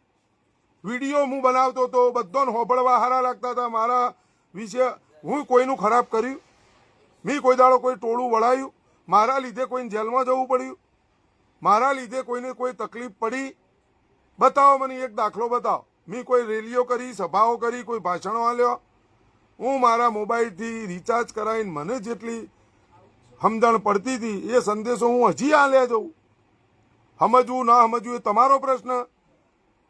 વિડીયો હું બનાવતો હતો, બધાને હોબળવા હારા લાગતા હતા મારા વિશે. હું કોઈનું ખરાબ કર્યું? મેં કોઈ દાડો કોઈ ટોળું વળાયું? મારા લીધે કોઈને જેલમાં જવું પડ્યું? મારા લીધે કોઈને કોઈ તકલીફ પડી? બતાવો મને એક દાખલો બતાવો. મેં કોઈ રેલીઓ કરી, સભાઓ કરી, કોઈ ભાષણો આલ્યો? હું મારા મોબાઈલથી રિચાર્જ કરાવીને મને જેટલી સમજણ પડતી હતી એ સંદેશો હું હજી આલ્યા જઉં. સમજવું ના સમજવું એ તમારો પ્રશ્ન.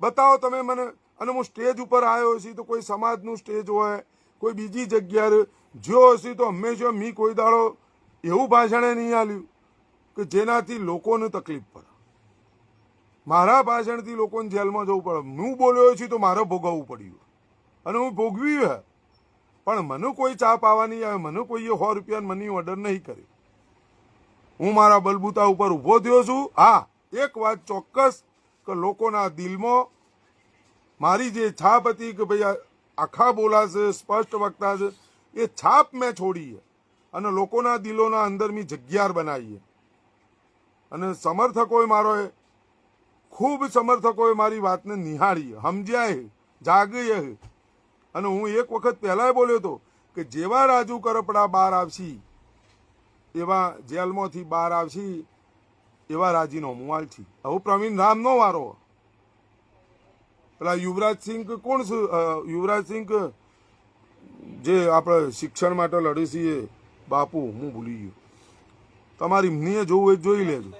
બતાવો તમે મને. અને હું સ્ટેજ ઉપર આવ્યો હશે તો કોઈ સમાજનું સ્ટેજ હોય, કોઈ બીજી જગ્યાએ જો હશે તો હંમેશા મેં કોઈ દાડો એવું ભાષણે નહીં આલ્યું કે જેનાથી લોકોને તકલીફ પડે. મારા ભાષણથી લોકોને જેલમાં જવું પડે. હું બોલ્યો છું તો મારે ભોગવવું પડ્યું અને હું ભોગવ્યું હે. પણ મને કોઈ ચાપ આવવા નહીં આવે, મને કોઈએ 100 રૂપિયાનો મની ઓર્ડર નહીં કર્યો. હું મારા બલબૂતા ઉપર ઊભો થયો છું. હા, એક વાત ચોક્કસ કે લોકોના દિલમાં મારી જે છાપ હતી કે ભાઈ આખા બોલાશે, સ્પષ્ટ વક્તા છે, એ છાપ મેં છોડી છે અને લોકોના દિલોના અંદર મેં જગ્યા બનાવી. અને સમર્થકોએ મારો ખૂબ સમર્થકોએ મારી વાતને નિહાળી, સમજ્યા, જાગી. અને હું એક વખત પહેલા બોલ્યો હતો કે જેવા રાજુ કરપડા બહાર આવશી, એવા જેલમાંથી બહાર આવશી, એવા રાજીનામું આલશી. હવે પ્રવીણ રામનો વારો. પેલા યુવરાજસિંહ કોણ છે? યુવરાજસિંહ જે આપણે શિક્ષણ માટે લડે છીએ બાપુ, હું ભૂલી ગયો. તમારી એમની જોવું એ જોઈ લેજો.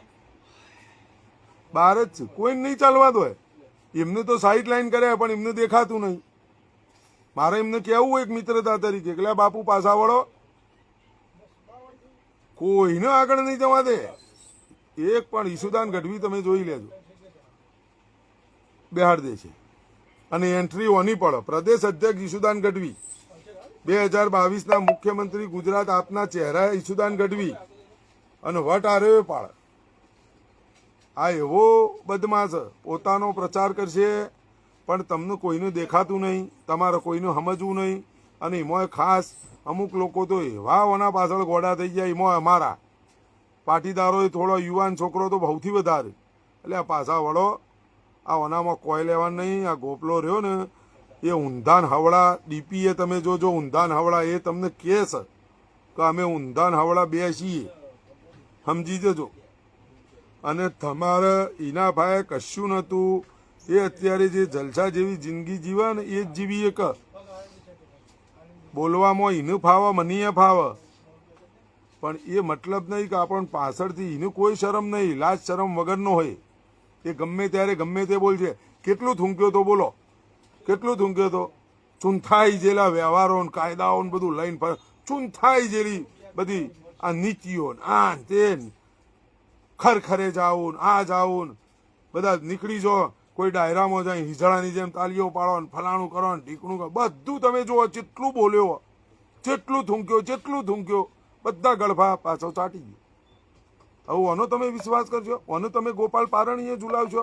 બહાર જ છે, કોઈ નહીં ચાલવા દો. એમને તો સાઈડ લાઈન કર્યા પણ એમને દેખાતું નહીં. મારે એમને કહેવું એક મિત્રતા તરીકે એટલે બાપુ પાછા વળો, કોઈને આગળ નહીં જવા દે. એક પણ ઈસુદાન ગઢવી તમે જોઈ લેજો, બેહાડ દે છે. અને એન્ટ્રી ઓની પડે પ્રદેશ અધ્યક્ષ ઈસુદાન ગઢવી, 2022ના મુખ્યમંત્રી ગુજરાત આપના ચહેરા ઈસુદાન ગઢવી, અને વટ આરે પાડે. આ એવો બદમાશ પોતાનો પ્રચાર કરશે પણ તમને કોઈનું દેખાતું નહીં, તમારે કોઈનું સમજવું નહીં. અને એમાં ખાસ અમુક લોકો તો એવા ઓના પાછળ ગોડા થઈ જાય, એમાં અમારા પાટીદારો થોડો યુવાન છોકરો તો બહુથી વધારે. એટલે આ પાછા વળો, આ ઓનામાં કોઈ લેવાનું નહીં. આ ગોપલો રહ્યો ને એ ઊંધાન હવળા ડીપીએ તમે જોજો, ઊંધાન હવળા એ તમને કહે છે કે અમે ઊંધાન હવળા બે છીએ, સમજી જજો. અને તમારે એના ભાઈ કશું નહોતું, એ અત્યારે જે જલસા જેવી જિંદગી જીવે ને એ જ જીવી. એક બોલવામાં એનું ફાવે, મને ફાવે, પણ એ મતલબ નહીં કે આપણને પાછળથી એનું કોઈ શરમ નહીં, લાજ શરમ વગરનો હોય. એ ગમે ત્યારે ગમે તે બોલશે. કેટલું થૂંક્યો તો બોલો, કેટલું થૂંક્યો તો. ચૂંથાઈ જેલા વ્યવહારો ને કાયદાઓ ને બધું લઈને ફરે, ચૂંથાઈ જેલી બધી આ નીતિઓ આ તે ખરખરે જાવું આ જાવું બધા નીકળી જો. કોઈ ડાયરામાં જાય હિજડાની જેમ તાલીઓ પાડો ને ફલાણું કરો ને ઢીકણું કરો, બધું તમે જુઓ. જેટલું બોલ્યો, જેટલું થૂંક્યો, જેટલું થૂંક્યો, બધા ગળભા પાછો ચાટી ગયો. હવે આનો તમે વિશ્વાસ કરજો, આનો તમે ગોપાલ પારણીએ ઝુલાવશો,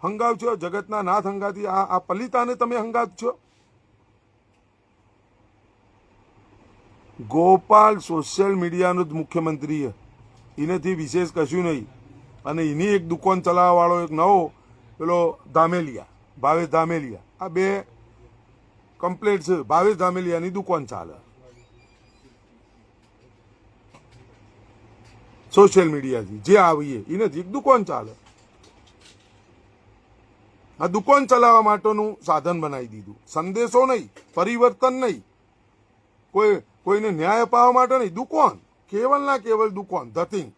હંગાવશો. જગતના નાથ હંગાથી આ પલિતાને તમે હંગાવશો. ગોપાલ સોશિયલ મીડિયાનો જ મુખ્યમંત્રી છે, એનેથી વિશેષ કશું નહીં. અને એની એક દુકાન ચલાવવા વાળો એક નવો પેલો ધામેલિયા, ભાવેશ ધામેલિયા, આ બે કમ્પ્લેટ છે. ભાવેશ ધામેલિયાની દુકાન ચાલે સોશિયલ મીડિયાથી, જે આવીએ એનાથી એક દુકાન ચાલે. આ દુકાન ચલાવવા માટેનું સાધન બનાવી દીધું. સંદેશો નહીં, પરિવર્તન નહીં, કોઈને ન્યાય અપાવવા માટે નહીં, દુકાન. કેવલ ના કેવલ દુકાન. ધતિંગ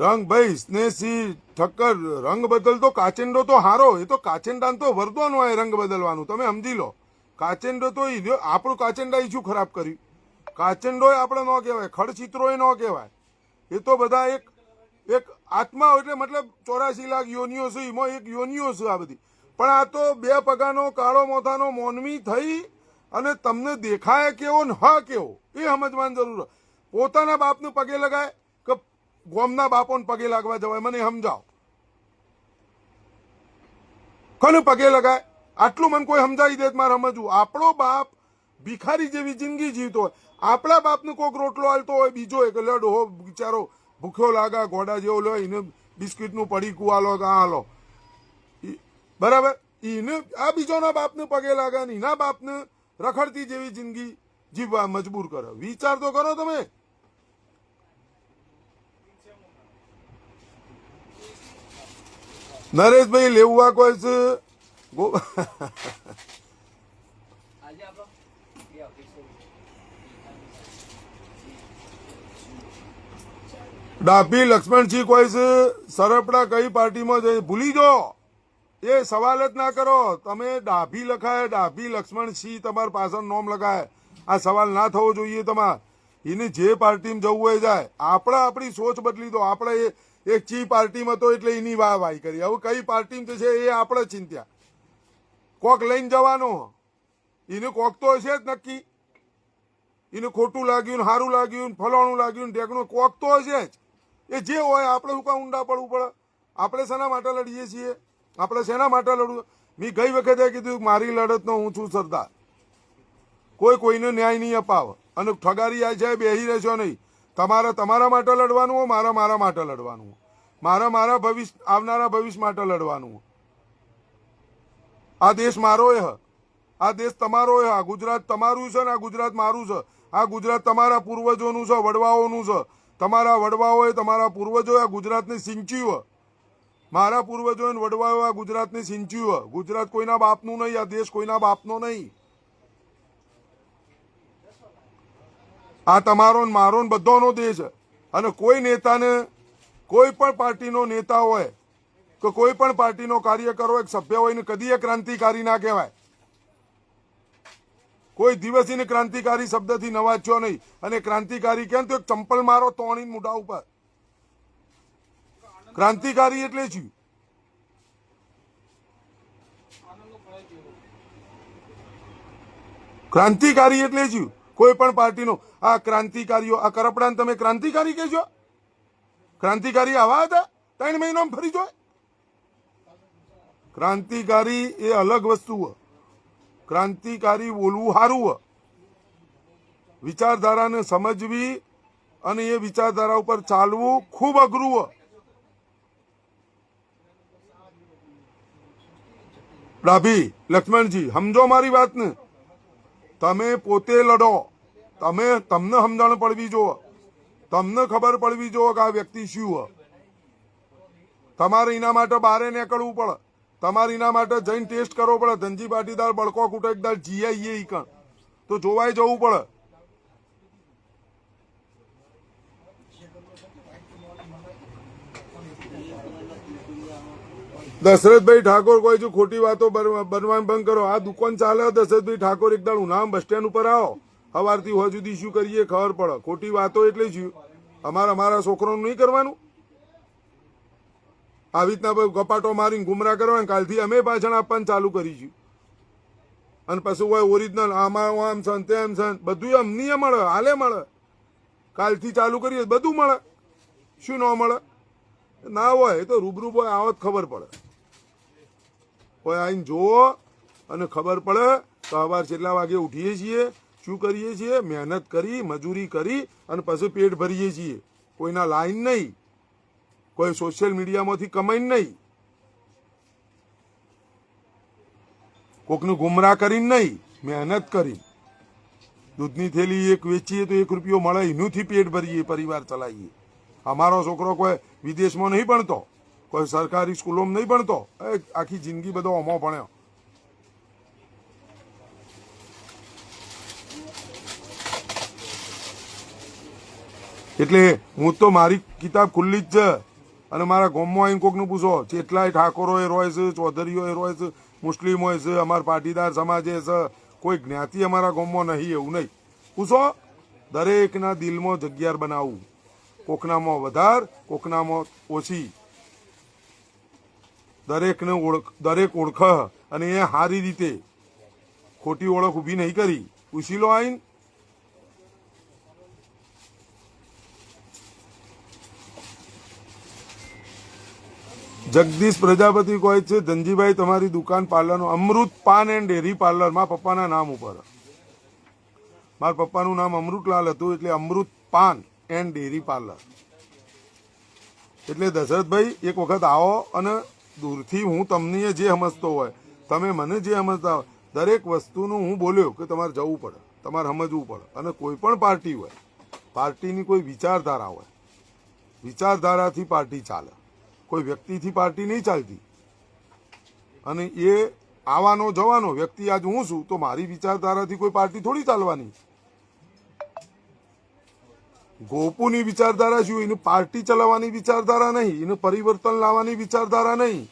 રંગ ભાઈ સ્નેહસિંહ ઠક્કર, રંગ બદલતો કાચેન્ડો તો હારો. એ તો કાચેન્ડાને તો વરદોન હોય રંગ બદલવાનું, તમે સમજી લો. કાચેન્ડો તો આપણું કાચેન્ડા શું ખરાબ કર્યું? કાચેન્ડો આપણે ન કહેવાય, ખડચિત્રો ન કહેવાય. એ તો બધા એક આત્મા, એટલે મતલબ 84 લાખ યોનિઓ છે, એમાં એક યોનિઓ છે આ બધી. પણ આ તો બે પગાનો કાળો મોથાનો મોનવી થઈ અને તમને દેખાય કેવો ને હા કેવો એ સમજવાની જરૂર. પોતાના બાપને પગે લગાય કે ગોમના બાપોને પગે લાગવા જવાય? મને સમજાવો, કોને પગે લગાય? આટલું મને કોઈ સમજાવી દે મારે સમજવું. આપણો બાપ ભિખારી જેવી જિંદગી જીવતો હોય, આપણા બાપને કોઈક રોટલો હાલતો હોય, બીજો એક લડ હો બિચારો ભૂખ્યો લાગા ઘોડા જેવો લો, એને બિસ્કીટનું પડીકું આલો કે આ હાલો, બરાબર. એને આ બીજોના બાપને પગે લાગે ને એના બાપને રખડતી જેવી જિંદગી જીવવા મજબૂર કરે. વિચાર તો કરો તમે. નરેશભાઈ લેવા કોઈ છે ડાભી લક્ષ્મણસિંહ કોઈ છે સરપડા કઈ પાર્ટીમાં જઈ ભૂલી જો. એ સવાલ જ ના કરો. તમે ડાભી લખાય, ડાભી લક્ષ્મણસિંહ તમારા પાછળ નોમ લખાય, આ સવાલ ના થવો જોઈએ તમારે. એને જે પાર્ટીમાં જવું હોય જાય. આપણી સોચ બદલી દો. આપણે એક ચી પાર્ટીમાં તો એટલે એની વાહવાહી કરી. હવે કઈ પાર્ટીમાં છે એ આપણે ચિંત્યા. કોક લઈને જવાનો, એને કોક તો હશે જ નક્કી. એને ખોટું લાગ્યું, સારું લાગ્યું, ફલાણું લાગ્યું, ઢેકણું કોક તો હશે જ. એ જે હોય આપણે શું કામ ઊંડા પડવું પડે? આપણે શેના માટે લડીએ છીએ? આપણે શેના માટે લડવું? મેં ગઈ વખતે કીધું મારી લડતનો હું છું સરદાર. કોઈ કોઈને ન્યાય નહીં અપાવે અને ઠગારી આ છે બેહી રહેશો નહીં. તમારે તમારા માટે લડવાનું હોય, મારા માટે લડવાનું હોય, મારા ભવિષ્ય આવનારા ભવિષ્ય માટે લડવાનું હોય. આ દેશ મારો હ, આ દેશ તમારો હ, આ ગુજરાત તમારું છે ને આ ગુજરાત મારું છે. આ ગુજરાત તમારા પૂર્વજોનું છે, વડવાઓનું છે. તમારા વડવાઓએ તમારા પૂર્વજોએ આ ગુજરાતને સિંચ્યું. મારા પૂર્વજોએ વડવાઓએ આ ગુજરાતને સિંચ્યું. ગુજરાત કોઈના બાપનું નહીં, આ દેશ કોઈના બાપનો નહીં. આ તમારો મારો બધાનો દેશ. અને કોઈ નેતાને, કોઈ પણ પાર્ટીનો નેતા હોય કે કોઈ પણ પાર્ટીનો કાર્યકર હોય, સભ્ય હોય ને કદી એ ક્રાંતિકારી ના કહેવાય. કોઈ દિવસ એને ક્રાંતિકારી શબ્દથી નવાજ્યો નહીં. અને ક્રાંતિકારી કેમ તો એક ચંપલ મારો તોણી મોઢા ઉપર. ક્રાંતિકારી એટલે શું? ક્રાંતિકારી એટલે શું? કોઈ પણ પાર્ટીનો આ ક્રાંતિકારીઓ આ કરપડાને તમે ક્રાંતિકારી કહેજો? ક્રાંતિકારી આવા હતા 3 મહિનામાં ફરી જોય? ક્રાંતિકારી એ અલગ વસ્તુ હોય. ક્રાંતિકારી બોલવું સારું હોય, વિચારધારાને સમજવી અને એ વિચારધારા ઉપર ચાલવું ખૂબ અઘરું હોય. ડાભી લક્ષ્મણજી સમજો મારી વાતને. તમે પોતે લડો, તમને સમજણ પડવી જોવે, તમને ખબર પડવી જોવે કે આ વ્યક્તિ શું હોય. તમારે એના માટે બારે નીકળવું પડે, તમારે એના માટે જઈને ટેસ્ટ કરવો પડે. ધનજી પાટીદાર બળકો કુટે એકદાર જીઆઈએ ઈકણ તો જોવાઈ જવું પડે. દશરથભાઈ ઠાકોર કોઈ છું ખોટી વાતો બનવાનું બંધ કરો. આ દુકાન ચાલે. દશરથભાઈ ઠાકોર એકદમ ઉનામ બસ સ્ટેન્ડ ઉપર આવો, સવારથી હોજ સુધી શું કરીએ ખબર પડે. ખોટી વાતો એટલે શું? અમારા છોકરાનું નહીં કરવાનું. આવી રીતના ગપાટો મારીને ગુમરા કરવાને કાલથી અમે ભાષણ આપવાનું ચાલુ કરીશું. અને પછી હોય ઓરિજિનલ આમાં આમ છે તેમ છે બધું અમને મળે, હાલે મળે. કાલથી ચાલુ કરીએ બધું મળે. શું ન મળે? ના હોય એ તો રૂબરૂ હોય આવત ખબર પડે. કોઈ આવીને જુઓ અને ખબર પડે તો સવાર કેટલા વાગે ઉઠીએ છીએ, શું કરીએ છીએ, મહેનત કરી મજૂરી કરી અને પછી પેટ ભરીએ છીએ. કોઈના લાઈન નહીં, કોઈ સોશિયલ મીડિયામાંથી કમાઈને નહીં, કોકનું ગુમરાહ કરીને નહીં, મહેનત કરી. દૂધની થેલી એક વેચીએ તો 1 રૂપિયો મળે, એનુંથી પેટ ભરીએ, પરિવાર ચલાવીએ. અમારો છોકરો કોઈ વિદેશમાં નહીં ભણતો, કોઈ સરકારી સ્કૂલોમાં નહીં ભણતો, આખી જિંદગી બધો અમો ભણ્યો. એટલે હું તો મારી કિતાબ ખુલ્લી જ છે. અને મારા ગામમાં આવીને કોકનું પૂછો, કેટલાય ઠાકોરો એ રોય છે, ચૌધરીઓ એ રોય છે, મુસ્લિમો છે, અમારા પાટીદાર સમાજે છે, કોઈ જ્ઞાતિ અમારા ગામમાં નહીં એવું નહીં. પૂછો. દરેકના દિલમાં જગ્યા બનાવવું, કોકનામાં વધાર કોકનામાં ઓછી. દરેક ઓળખ અને એ સારી રીતે, ખોટી ઓળખ ઊભી નહીં કરી. પૂછી લો આઈન. જગદીશ પ્રજાપતિ કહે છે ધનજીભાઈ તમારી દુકાન પાર્લરનો અમૃત પાન એન્ડ ડેરી પાર્લર મારા પપ્પાના નામ ઉપર. મારા પપ્પાનું નામ અમૃતલાલ હતું એટલે અમૃત પાન એન્ડ ડેરી પાર્લર. એટલે દશરથભાઈ એક વખત આવો અને દૂરથી હું તમને જે સમજતો હોય, તમે મને જે સમજતા હોય, દરેક વસ્તુનું હું બોલ્યો કે તમારે જવું પડે, તમારે સમજવું પડે. અને કોઈ પણ પાર્ટી હોય, પાર્ટીની કોઈ વિચારધારા હોય, વિચારધારાથી પાર્ટી ચાલે, કોઈ વ્યક્તિથી પાર્ટી નહીં ચાલતી. અને એ આવવાનો જવાનો વ્યક્તિ આજ હું છું તો મારી વિચારધારાથી કોઈ પાર્ટી થોડી ચાલવાની. ગોપુની વિચારધારા શું? એનું પાર્ટી ચલાવવાની વિચારધારા નહીં, એનું પરિવર્તન લાવવાની વિચારધારા નહીં,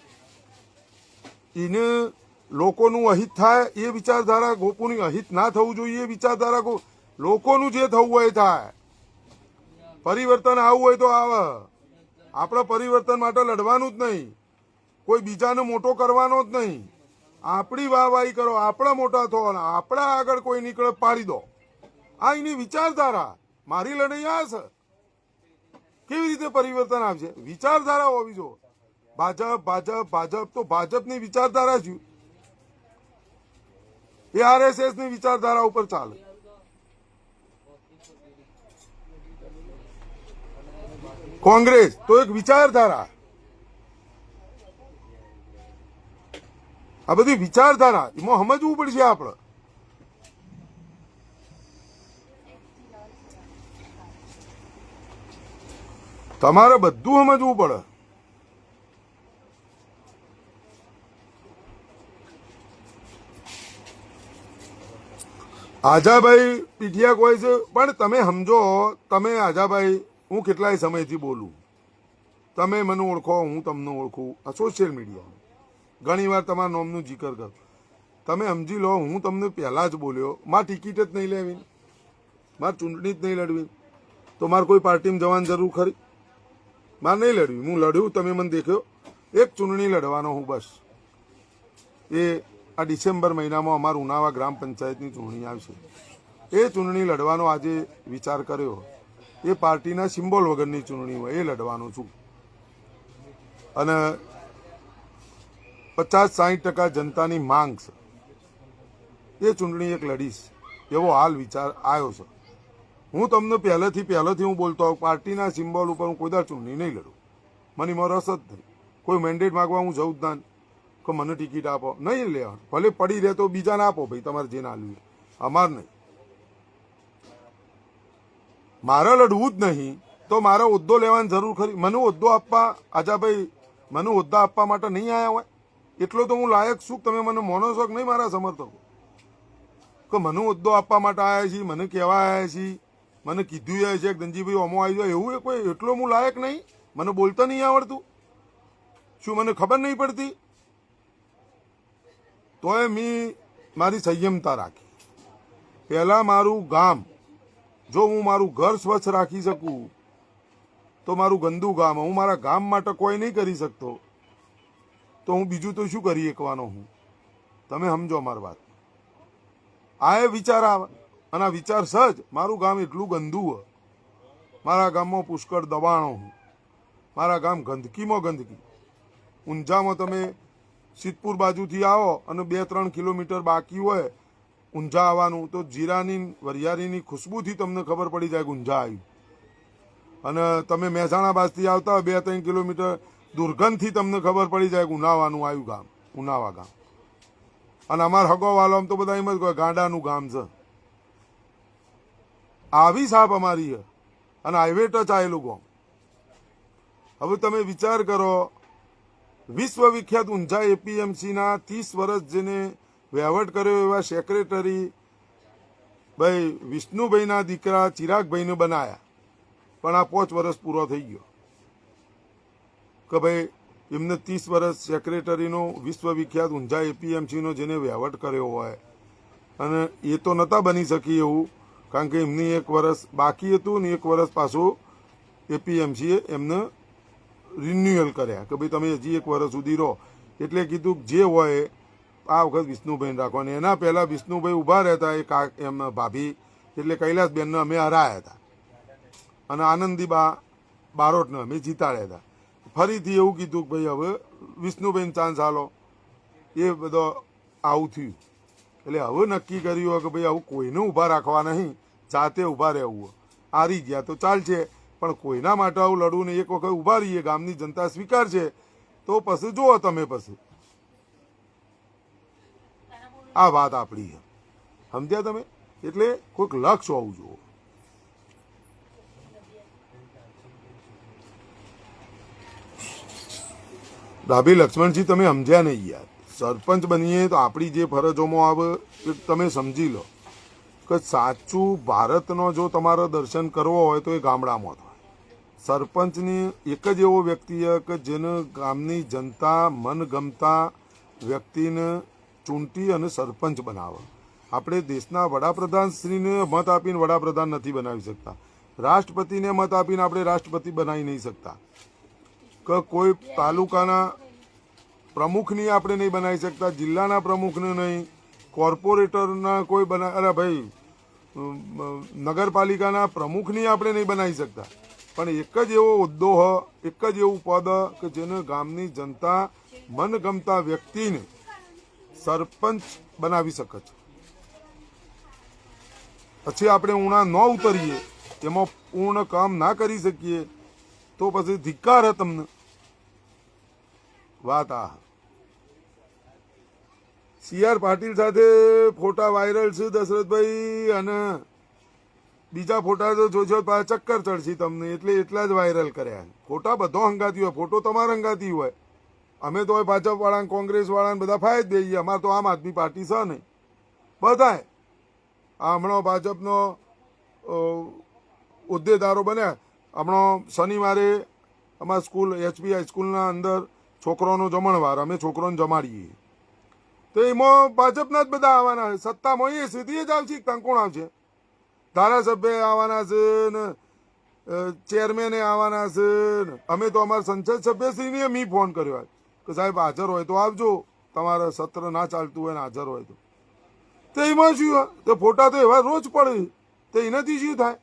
એને લોકોનું અહિત થાય એ વિચારધારા. ગોપુની અહિત ના થવું જોઈએ એ વિચારધારા. લોકોનું જે થવું હોય થાય. પરિવર્તન આવવું હોય તો આવે. આપણે પરિવર્તન માટે લડવાનું જ નહીં, કોઈ બીજાને મોટો કરવાનો જ નહીં. આપણી વાહવાહી કરો, આપણા મોટા થો, આપણા આગળ કોઈ નીકળે પાડી દો. આ એની વિચારધારા. મારી લડાઈ આ છે. કેવી રીતે પરિવર્તન આવશે? વિચારધારા હોવી જોઈએ. ભાજપ તો ભાજપની વિચારધારા શું? એ RSS ની વિચારધારા ઉપર ચાલે. કોંગ્રેસ તો એક વિચારધારા. આ બધી વિચારધારા એમાં સમજવું પડશે આપણે. તમારે બધું સમજવું પડે. આજાભાઈ પીઠિયા કોઈ છે પણ તમે સમજો. તમે આજાભાઈ, હું કેટલાય સમયથી બોલું, તમે મને ઓળખો, હું તમને ઓળખું. આ સોશિયલ મીડિયા ઘણી વાર તમારા નામનું જિકર કર. તમે સમજી લો, હું તમને પહેલા જ બોલ્યો, મારે ટિકિટ જ નહીં લેવી, મારે ચૂંટણી જ નહીં લડવી, તો મારે કોઈ પાર્ટીમાં જવાની જરૂર ખરી? મારે નહીં લડવી. હું લડ્યું, તમે મને દેખ્યો, એક ચૂંટણી લડવાનો હું બસ. એ આ ડિસેમ્બર મહિનામાં અમારું ઉનાવા ગ્રામ પંચાયતની ચૂંટણી આવશે. એ ચૂંટણી લડવાનો આજે વિચાર કર્યો. એ પાર્ટીના સિમ્બોલ વગરની ચૂંટણી હોય એ લડવાનો છું. અને 50-60% જનતાની માંગ છે, એ ચૂંટણી એક લડીશ એવો હાલ વિચાર આવ્યો છે. હું તમને પહેલેથી હું બોલતો હોઉં, પાર્ટીના સિમ્બોલ ઉપર હું કોઈ દર ચૂંટણી નહીં લડું. મને એમાં રસ જ નહીં. કોઈ મેન્ડેટ માગવા હું જઉં જ ના કે મને ટિકિટ આપો, નહીં લેવા. ભલે પડી રહે તો બીજાને આપો ભાઈ, તમારે જે ના લેવું, અમારે નહીં. મારે લડવું જ નહીં તો મારે હોદ્દો લેવાની જરૂર ખરી? મને હોદ્દો આપવા, આજાભાઈ મને હોદ્દા આપવા માટે નહીં આવ્યા હોય? એટલો તો હું લાયક છું? તમે મને મોનો છો કે નહીં મારા સમર્થકો? કે મને હોદ્દો આપવા માટે આવ્યા છીએ, મને કહેવા આવ્યા છીએ, મને કીધું જાય છે કે ધનજીભાઈ ઓમો આવી જાય, એવું કોઈ એટલો હું લાયક નહીં? મને બોલતા નહીં આવડતું? શું મને ખબર નહીં પડતી? તોય મેં મારી સંયમતા રાખી. પહેલા મારું ગામ, જો હું મારું ઘર સ્વચ્છ રાખી શકું તો મારું ગંદુ ગામ, હું મારા ગામ માટે કોઈ નહીં કરી શકતો તો હું બીજું તો શું કરી શકવાનો હું? તમે સમજો મારી વાત. આ એ વિચાર આવે, અને આ વિચાર સજ મારું ગામ એટલું ગંદુ હોય, મારા ગામમાં પુષ્કળ દબાણો હું, મારા ગામ ગંદકીમાં ગંદકી. ઊંઝામાં તમે સિદ્ધપુર બાજુથી આવો અને 2-3 કિલોમીટર બાકી હોય ઊંઝા આવવાનું, તો જીરાની વરિયાળીની ખુશ્બુથી તમને ખબર પડી જાય કે ઊંઝા આવ્યું. અને તમે મહેસાણા બાજથી આવતા હોય 2-3 કિલોમીટર દુર્ગંધથી તમને ખબર પડી જાય કે ઉનાવાનું આવ્યું ગામ, ઉનાવા ગામ. અને અમારા હગો વાલો તો બધા એમ જ કહે ગાંડાનું ગામ છે. આવી સાપ અમારી છે અને હાઈવે ટચ આવેલું ગામ. હવે તમે વિચાર કરો, વિશ્વ વિખ્યાત ઊંઝા એપીએમસીના 30 વર્ષ જેને વહીવટ કર્યો એવા સેક્રેટરી ભાઈ વિષ્ણુભાઈના દીકરા ચિરાગભાઈને બનાયા, પણ આ 5 વર્ષ પૂરો થઈ ગયો કે ભાઈ એમને 30 વર્ષ સેક્રેટરીનો વિશ્વ વિખ્યાત ઊંઝા એપીએમસીનો જેને વહીવટ કર્યો હોય, અને એ તો નહોતા બની શકી એવું, કારણ કે એમની 1 વર્ષ બાકી હતું ને 1 વર્ષ પાછું એપીએમસીએ એમને રિન્યુઅલ કર્યા કે ભાઈ તમે હજી 1 વર્ષ સુધી રહો. એટલે કીધું જે હોય આ વખત વિષ્ણુભાઈને રાખવાની. એના પહેલા વિષ્ણુભાઈ ઊભા રહેતા, એ એમના ભાભી એટલે કૈલાસબેનને અમે હરાયા હતા અને આનંદીબા બારોટને અમે જીતાડ્યા હતા. ફરીથી એવું કીધું કે ભાઈ હવે વિષ્ણુભાઈને ચાન્સ આલો. એ બધો આવું થયું. એટલે હવે નક્કી કર્યું હોય કે ભાઈ આવું કોઈને ઊભા રાખવા નહીં, જાતે ઊભા રહેવું. હારી ગયા તો ચાલશે, પણ કોઈના માટે આવું લડવું ને એક વખત ઊભા રહીએ, ગામની જનતા સ્વીકારશે તો પછી જુઓ તમે. પછી આ વાત આપણી સમજ્યા તમે? એટલે કોઈક લક્ષ્ય હોવું જોઈએ. ડાભી લક્ષ્મણજી તમે સમજ્યા નહીં યાર. સરપંચ બનીએ તો આપણી જે ફરજોમાં આવે એ તમે સમજી લો કે સાચું ભારતનો જો તમારે દર્શન કરવો હોય તો એ ગામડામાં થાય. સરપંચની એક જ એવો વ્યક્તિ કે જેને ગામની જનતા મનગમતા વ્યક્તિને ચૂંટી અને સરપંચ બનાવે. આપણે દેશના વડાપ્રધાન શ્રીને મત આપીને વડાપ્રધાન નથી બનાવી શકતા, રાષ્ટ્રપતિને મત આપીને આપણે રાષ્ટ્રપતિ બનાવી નહીં શકતા, કે કોઈ તાલુકાના પ્રમુખની આપણે નહીં બનાવી શકતા, જિલ્લાના પ્રમુખને નહીં, કોર્પોરેટરના કોઈ અરે ભાઈ નગરપાલિકાના પ્રમુખની આપણે નહીં બનાવી શકતા. પણ એક જ એવો હોદ્દો હ, એક જ એવું પદ કે જેને ગામની જનતા મનગમતા વ્યક્તિને સરપંચ બનાવી શકે છે. પછી આપણે ઉણા ન ઉતરીએ, એમાં પૂર્ણ કામ ના કરી શકીએ તો પછી ધિક્કાર હે તમને. વાત આ CR પાટીલ સાથે ફોટા વાયરલ છે દશરથભાઈ, અને બીજા ફોટા તો જોશો પાછા ચક્કર ચડશે તમને, એટલે એટલા જ વાયરલ કર્યા. ફોટા બધો હંગાતી હોય, ફોટો તમારે હંગાતી હોય. અમે તો ભાજપ વાળા કોંગ્રેસ વાળા બધા ફાયદ દઈએ, અમારે તો આમ આદમી પાર્ટી છે નહીં બધાય. આ હમણાં ભાજપનો હોદ્દેદારો બન્યા. હમણાં શનિવારે અમારા સ્કૂલ HP હાઈસ્કૂલના અંદર છોકરાનો જમણવાર, અમે છોકરોને જમાડીએ. તો એમાં ભાજપના જ બધા આવવાના છે. સત્તામાં એ સીધી જ આવશે. ત્યાં કોણ આવશે? ધારાસભ્ય આવવાના છે ને ચેરમેન આવવાના છે ને. અમે તો અમારા સંસદ સભ્યશ્રીને મી ફોન કર્યો કે સાહેબ હાજર હોય તો આવજો, તમારે સત્ર ના ચાલતું હોય ને હાજર હોય તો એમાં શું? તો ફોટા તો એવા રોજ પડે, તો એનાથી શું થાય?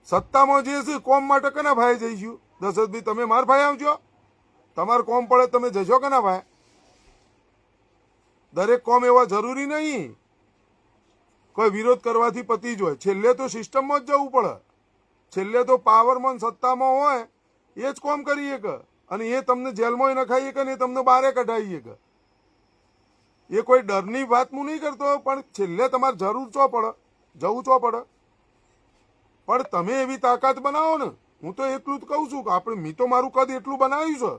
સત્તામાં જે છે કોમ માટે કના ભાઈ જઈશું? દશરથભાઈ તમે માર ભાઈ આવજો, તમારે કોમ પડે તમે જશો કના ભાઈ? દરેક કોમ એવા જરૂરી નહીં કોઈ વિરોધ કરવાથી પતી જ હોય. છેલ્લે તો સિસ્ટમમાં જ જવું પડે. છેલ્લે તો પાવરમાં સત્તામાં હોય એ જ કોમ કરીએ કે, અને એ તમને જેલમાં નખાઈએ કે ને એ તમને બહારે કઢાવીએ કે. એ કોઈ ડરની વાત હું નહીં કરતો, પણ છેલ્લે તમારે જરૂર ચો પડે, જવું ચો પડે. પણ તમે એવી તાકાત બનાવો ને. હું તો એટલું જ કહું છું કે આપણે મી તો મારું કદ એટલું બનાવ્યું છે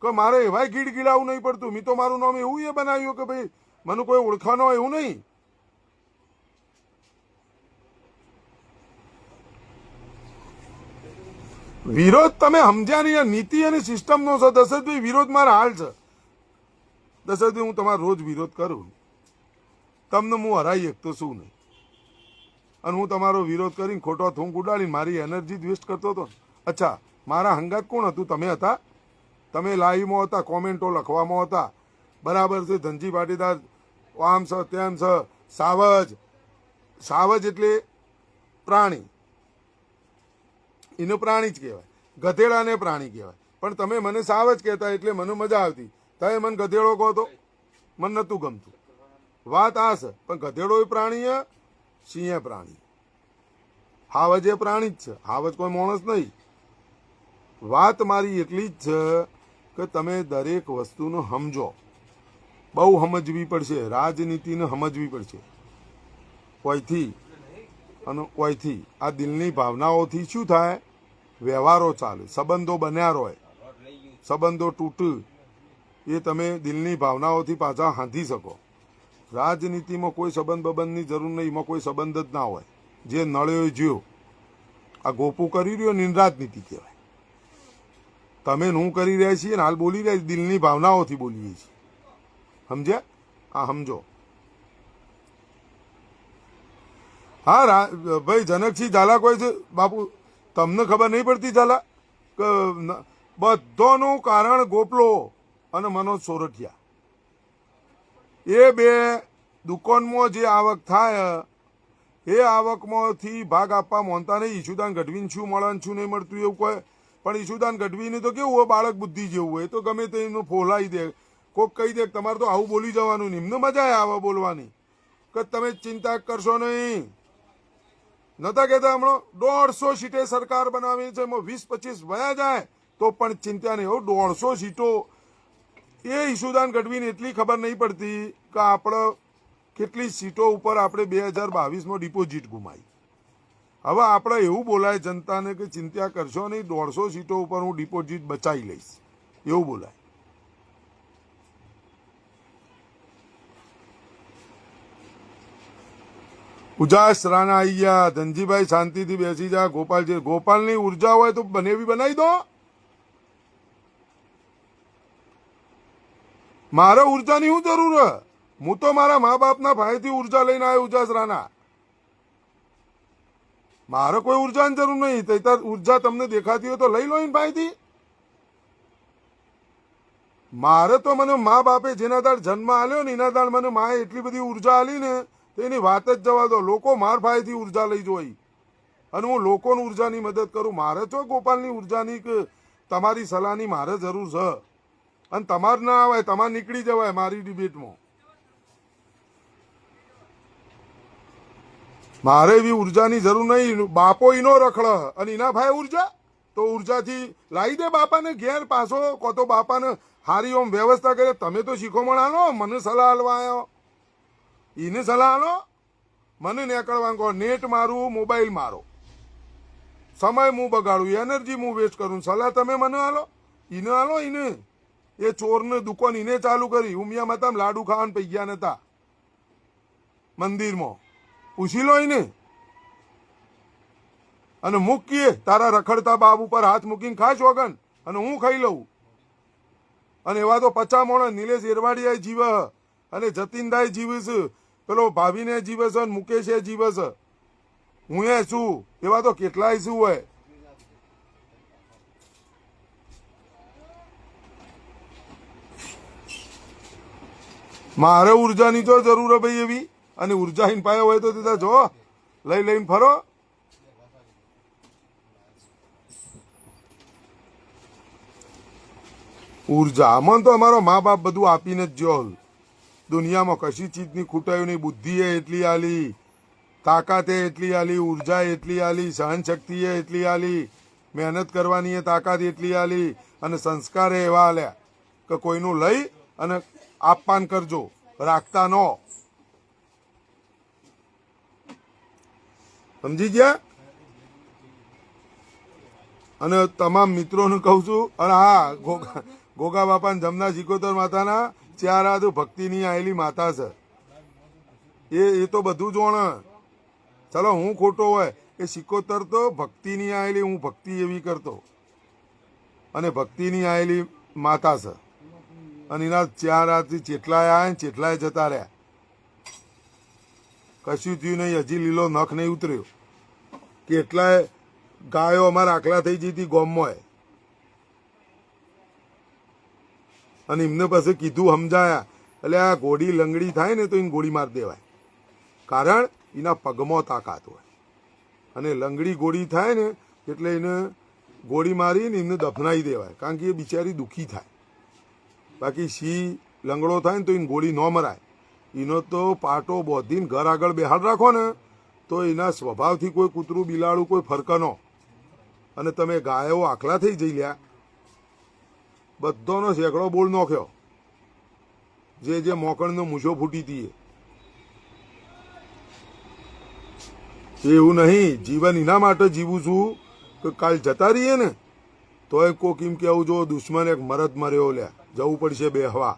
કે મારે એવાય ગીડ ગીડાવું નહીં પડતું. મી તો મારું નામ એવું એ બનાવ્યું કે ભાઈ મને કોઈ ઓળખાનો એવું નહીં. વિરોધ તમે સમજ્યા નહીં. નીતિ અને સિસ્ટમનો છે. દશરથભાઈ વિરોધ મારા હાલ છે. દશરથભાઈ હું તમારો રોજ વિરોધ કરું, તમને હું હરાઈ એક તો શું નહીં. અને હું તમારો વિરોધ કરીને ખોટો થૂંક ઉડાડીને મારી એનર્જી વેસ્ટ કરતો હતો. અચ્છા, મારા હંગાત કોણ હતું? તમે હતા. તમે લાઈવમાં હતા, કોમેન્ટો લખવામાં હતા. બરાબર છે. ધનજી પાટીદાર આમ છે તેમ છે. સાવજ, સાવજ એટલે પ્રાણી, એનું પ્રાણી જ કહેવાય. ગધેડાને પ્રાણી કહેવાય. પણ તમે મને સાવજ કહેતા એટલે મને મજા આવતી. તમે મને ગધેડો કહો તો મને નહોતું ગમતું. વાત આ છે. પણ ગધેડો એ પ્રાણી, સિંહ પ્રાણી, હાવજ એ પ્રાણી જ છે. હાવજ કોઈ માણસ નહીં. વાત મારી એટલી જ છે કે તમે દરેક વસ્તુનો સમજો. બહુ સમજવી પડશે. રાજનીતિને સમજવી પડશે. કોઈથી અને કોઈથી આ દિલની ભાવનાઓથી શું થાય? વ્યવહારો ચાલે, સંબંધો બન્યા હોય, સંબંધો તૂટે એ તમે દિલની ભાવનાઓથી પાછા હાંધી શકો. રાજનીતિમાં કોઈ સંબંધની જરૂર નહીં. એમાં કોઈ સંબંધ જ ના હોય. જે નળ્યો જ્યો. આ ગોપુ કરી રહ્યો ને રાજનીતિ કહેવાય. તમે હું કરી રહ્યા છીએ ને હાલ બોલી રહ્યા છીએ, દિલની ભાવનાઓથી બોલીએ છીએ. સમજ્યા? હા, સમજો. હા ભાઈ, જનકસિંહ ઝાલા કોઈ છે બાપુ? તમને ખબર નહીં પડતી ઝાલા કે બધોનું કારણ ગોપલો અને મનોજ સોરઠિયા. એ બે દુકાનમાં જે આવક થાય એ આવકમાંથી ભાગ આપવા માંગતા નહીં. ઈશુદાન ગઢવીને શું મળે ને શું નહીં મળતું એવું કોઈ. પણ ઈશુદાન ગઢવીને તો કેવું હોય, બાળક બુદ્ધિ જેવું હોય. તો ગમે તે એનું ફોલાઈ દે, કોક કહી દે તમારે તો આવું બોલી જવાનું નહીં. એમને મજા આવે બોલવાની કે તમે ચિંતા કરશો નહીં. નતા કહેતા હમણાં 150 સીટે સરકાર બનાવી છે, એમાં 20-25 વયા જાય તો પણ ચિંતા નહીં. એવું 150 સીટો એ ઈશુદાન ગઢવીને એટલી ખબર નહીં પડતી કે આપણે કેટલી સીટો ઉપર આપણે 2022માં ડિપોઝિટ ગુમાવી. હવે આપણે એવું બોલાય જનતાને કે ચિંતા કરશો નહીં, 150 સીટો ઉપર હું ડિપોઝિટ બચાવી લઈશ, એવું બોલાય. ઉજાસ રાણા આવી ગયા. ધનજીભાઈ શાંતિથી બેસી જા. ગોપાલજી, ગોપાલની ઉર્જા હોય તો બનેવી બનાવી દો. મારે ઉર્જાની શું જરૂર? હું તો મારા મા બાપના ભાઈથી ઉર્જા લઈને આવ્યો. ઉજાસ રાણા, મારે કોઈ ઉર્જાની જરૂર નહીં. તૈતાર ઉર્જા તમને દેખાતી હોય તો લઈ લો ને ભાઈથી. મારે તો મને મા બાપે જેના દાડ જન્મ આલ્યો ને એના દાડ મને માએ એટલી બધી ઉર્જા આલી ને એની વાત જ જવા દો. લોકો માર ભાઈથી ઉર્જા લઈ જોઈ અને હું લોકોની ઉર્જાની મદદ કરું. મારે તો ગોપાલની ઉર્જાની કે તમારી સલાહની મારે જરૂર છે. અને તમારે ના આવે, તમારે નીકળી જવાય મારી ડિબેટમાં. મારે એવી ઉર્જાની જરૂર નહીં. બાપો એનો રખડ અને એના ભાઈ ઉર્જા, તો ઉર્જાથી લાવી દે બાપાને ઘેર પાછો. કો તો બાપાને હારી ઓમ વ્યવસ્થા કરે. તમે તો શીખોમણ આલો, મને સલાહ આલવા આવ્યો. એને સલાહ આલો, મને નીકળવાનું કહો. નેટ મારું, મોબાઈલ મારો, સમય હું બગાડું, એનર્જી હું વેસ્ટ કરું. સલાહ તમે મને આલો, એને આલો. એને એ ચોરને દુકાન એને ચાલુ કરી. ઉમિયા માતા લાડુ ખાવાના પૈયા નતા મંદિરમાં. પૂછી લો એને. અને મૂકીએ તારા રખડતા બાપ ઉપર હાથ મૂકીને ખાશ વગન અને હું ખાઈ લઉં. અને એવા તો 50 મોણા નિલેશ એરવાડિયા જીવે અને જતીનદાય જીવે છે, પેલો ભાભીને જીવે છે, મુકેશે જીવે છે, હું એ છું, એવા તો કેટલાય શું હોય. મારે ઉર્જાની તો જરૂર હે ભાઈ એવી, અને ઉર્જા હિન પાયો હોય તો તીધા જો લઈને ફરો. ઉર્જા આમાં તો અમારો મા બાપ બધું આપીને જ જો. દુનિયામાં કશી ચીજની ખૂટાયું નહીં. બુદ્ધિ એ એટલી આલી, તાકાત એટલી આલી, ઉર્જા એટલી આલી, સહનશક્તિ એટલી આલી, મહેનત કરવાની એ તાકાત એટલી આલી, અને સંસ્કાર એવા આલ્યા કે કોઈનું લઈ અને આપપાન કરજો, રાખતા નો. સમજી ગયા? અને તમામ મિત્રોને કહું છું. અને હા, ગોગા બાપા જમના શિકોતર માતાના 4 હાથ ભક્તિની આવેલી માતા છે. એ તો બધું જોણે. ચલો હું ખોટો હોય, એ શિકોતર તો ભક્તિની આવેલી, હું ભક્તિ એવી કરતો, અને ભક્તિની આવેલી માતા છે. અને એના 4 હાથથી ચેટલાય આવ્યા ને ચેટલાય જતા રહ્યા. કશું થયું નહીં, હજી લીલો નખ નહીં ઉતર્યો. કેટલાય ગાયો અમારા આખલા થઈ જતી ગોમમાં, અને એમને પાસે કીધું સમજાયા, એટલે આ ઘોડી લંગડી થાય ને તો એને ગોળી મારી દેવાય, કારણ એના પગમાં તાકાત હોય. અને લંગડી ગોળી થાય ને એટલે એને ગોળી મારીને એમને દફનાઈ દેવાય, કારણ કે એ બિચારી દુઃખી થાય. બાકી સિંહ લંગડો થાય ને તો એને ગોળી ન મરાય. એનો તો પાટો બોધીને ઘર આગળ બેહાડ રાખો ને તો એના સ્વભાવથી કોઈ કૂતરું બિલાડું કોઈ ફરક ન. અને તમે ગાયો આખલા થઈ જઈ લ્યા, બધાનો સેંકડો બોલ નોખ્યો, જે મોકણનો મૂછો ફૂટી હતી. એવું નહીં, જીવન એના માટે જીવું છું કે કાલ જતા રહીએ ને તોય કોક એમ કેવું જો દુશ્મન એક મરદ મર્યો, લ્યા જવું પડશે બેહવા.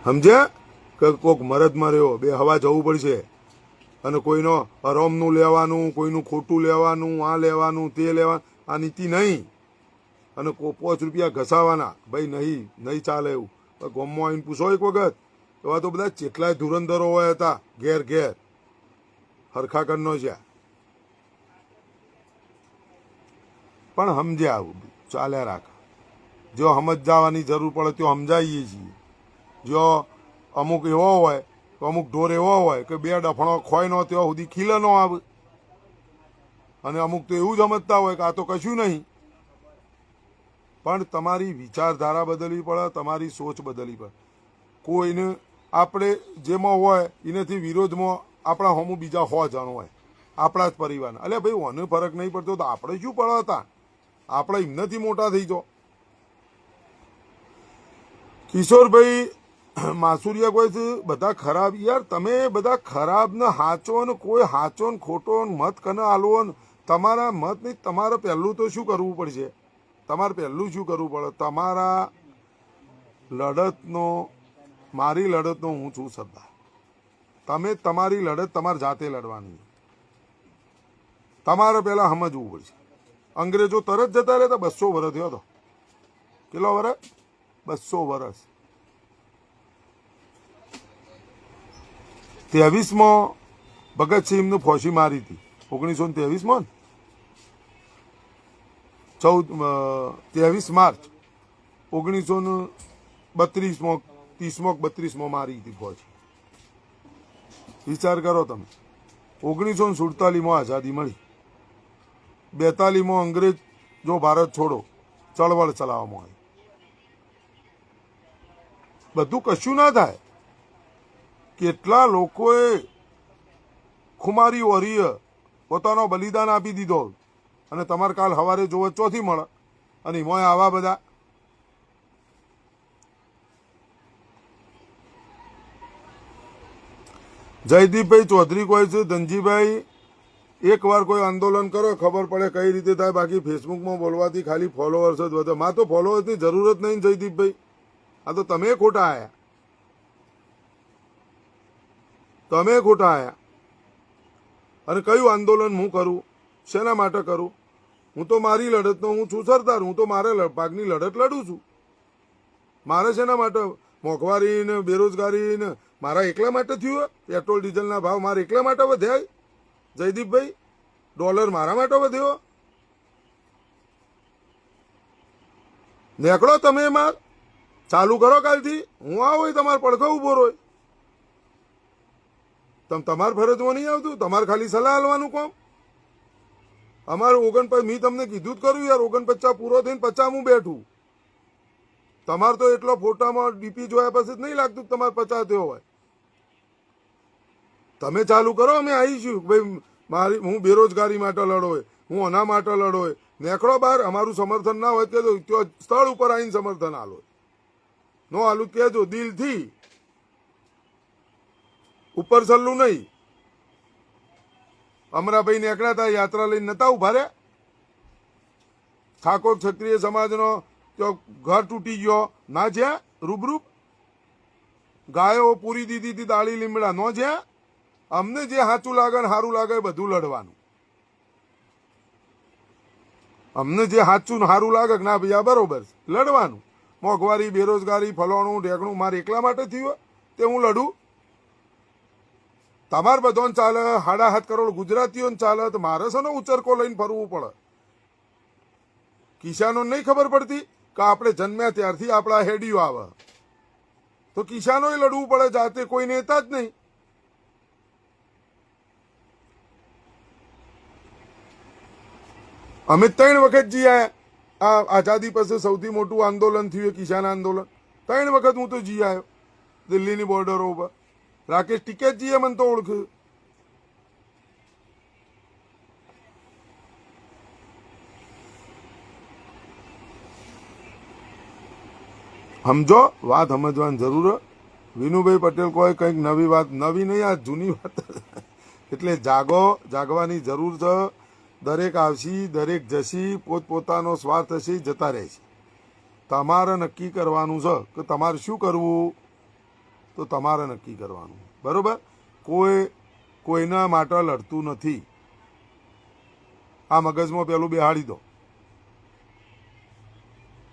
સમજ્યા? કે કોક મરદ માર્યો, બે હવા જવું પડશે. અને કોઈનો હરોમનું લેવાનું, કોઈનું ખોટું લેવાનું, આ લેવાનું તે લેવાનું, આ નીતિ નહીં. અને 5 રૂપિયા ઘસાવાના, ભાઈ નહીં ચાલે એવું. ગામમાં આવીને પૂછો એક વખત, એવા તો બધા કેટલાય ધુરંધરો હોય હતા ઘેર હરખા કરનો છે. પણ સમજ્યા આવું ચાલ્યા રાખ. જો સમજ જવાની જરૂર પડે તો સમજાવીએ છીએ. જો અમુક એવો હોય તો અમુક ઢોર એવો હોય કે 2 ડફણો ખોય નો ત્યાં સુધી ખીલે ન આવે. અને અમુક તો એવું જ સમજતા હોય કે આ તો કશું નહીં. પણ તમારી વિચારધારા બદલવી પડે, તમારી સોચ બદલવી પડે. કોઈને આપણે જેમાં હોય એનાથી વિરોધમાં આપણા હોમું બીજા 100 જણ હોય, આપણા જ પરિવારના. અલ્યા ભાઈ ઓને ફરક નહીં પડતો તો આપણે શું પડતા? આપણે એમનાથી મોટા થઈ જાઓ. કિશોરભાઈ માસુરિયા કોઈ છે બધા ખરાબ. યાર તમે બધા ખરાબ ને હાચો ને કોઈ હાચો ને ખોટો મત કને આલવો ને તમારા મત નહીં. તમારે પહેલું તો શું કરવું પડશે? તમારે પહેલું શું કરવું પડે? તમારા લડતનો, મારી લડતનો હું છું સરદાર. તમે તમારી લડત તમારે જાતે લડવાની. તમારે પહેલાં સમજવું પડશે. અંગ્રેજો તરત જતા રહેતા. 200 વર્ષ થયો હતો. કેટલો વર્ષ? 200 વર્ષ. 23માં ભગતસિંહ એમને ફોસી મારી હતી. 1923માં 23 માર્ચ 1932માં 30-32માં મારી હતી ફોજી. વિચાર કરો તમે. 1947માં આઝાદી મળી. 42માં અંગ્રેજ જો ભારત છોડો ચળવળ ચલાવવામાં આવી. બધું કશું ના થાય. કેટલા લોકોએ ખુમારી ઓરીએ પોતાનો બલિદાન આપી દીધો. અને તમારે કાલ સવારે જોવો ચોથી મળે. અને એમાં આવા બધા જયદીપભાઈ ચૌધરી કોઈ છે, ધનજીભાઈ એકવાર કોઈ આંદોલન કરો ખબર પડે કઈ રીતે થાય. બાકી ફેસબુકમાં બોલવાથી ખાલી ફોલોઅર્સ જ વધે. માં તો ફોલોઅર્સની જરૂર જ નહીં જયદીપભાઈ. આ તો તમે ખોટા આયા. તમે ખોટા આયા. અને કયું આંદોલન હું કરું? શેના માટે કરું? હું તો મારી લડતનો હું છું સરદાર. હું તો મારે ભાગની લડત લડું છું. મારે શેના માટે મોંઘવારી ને બેરોજગારી ને મારા એકલા માટે થયું? પેટ્રોલ ડીઝલના ભાવ મારા એકલા માટે વધ્યા? જયદીપભાઈ, ડોલર મારા માટે વધ્યો? નીકળો તમે એમાં, ચાલુ કરો કાલથી. હું આવો તમારે પડખો ઉભો રહો. તમારા ફરજમાં નહીં આવતું, તમારે ખાલી સલાહ આલવાનું કોમ. અમારું 49 મેં તમને કીધું જ કર્યું યાર, 49 પૂરો થઈને 50 હું બેઠું. તમારે તો એટલો ફોટામાં ડીપી જોયા પછી જ નહીં લાગતું તમારે 50 થયો હોય. તમે ચાલુ કરો, અમે આવીશું. ભાઈ હું બેરોજગારી માટે લડોય, હું આના માટે લડોય. નેકળો બહાર. અમારું સમર્થન ના હોય કે સ્થળ ઉપર આવીને સમર્થન આલો. નો આલુ કહેજો દિલથી, ઉપર સલ્લું નહીં. અમરાભાઈ નીકળ્યા હતા, યાત્રા લઈને નતા ઉભા રે. ઠાકોર ક્ષત્રિય સમાજનો ઘર તૂટી ગયો ના જ્યાં રૂબરૂપ. ગાયો પૂરી દીધી હતી દાળી લીમડા નો જ્યાં. અમને જે સાચું લાગે ને સારું લાગે બધું લડવાનું. અમને જે સાચું સારું લાગે ના ભાઈ આ બરોબર લડવાનું. મોંઘવારી બેરોજગારી ફલાણું ઢેકણું મારે એકલા માટે થયું તે હું લડું? તમારે બધાને ચાલે, 7.5 કરોડ ગુજરાતીઓને ચાલે, તો મારે છે ને ઉચરકો લઈને ફરવું પડે? કિસાનો નહીં ખબર પડતી કે આપણે જન્મ્યા ત્યારથી આપણા હેડીઓ આવે તો કિસાનોએ લડવું પડે, જાતે કોઈ નેતા જ નહીં. અમે 3 વખત જી આયા. આ આઝાદી પછી સૌથી મોટું આંદોલન થયું કિસાન આંદોલન. 3 વખત હું તો જી આવ્યો દિલ્હીની બોર્ડરો ઉપર. રાકેશ ટિકેત જીએ મને તો ઓળખ્યું. સમજો, વાત સમજવાની જરૂર. વિનુભાઈ પટેલ કોઈ કંઈક નવી વાત, નવી નહીં આ જૂની વાત. એટલે જાગો, જાગવાની જરૂર છે. દરેક આવશી, દરેક જશી, પોતપોતાનો સ્વાર્થ હશે જતા રહે છે. તમારે નક્કી કરવાનું છે કે તમારે શું કરવું, તો તમારે નક્કી કરવાનું. બરોબર? કોઈના માટે લડતું નથી. આ મગજમાં પેલું બેહાડી દો.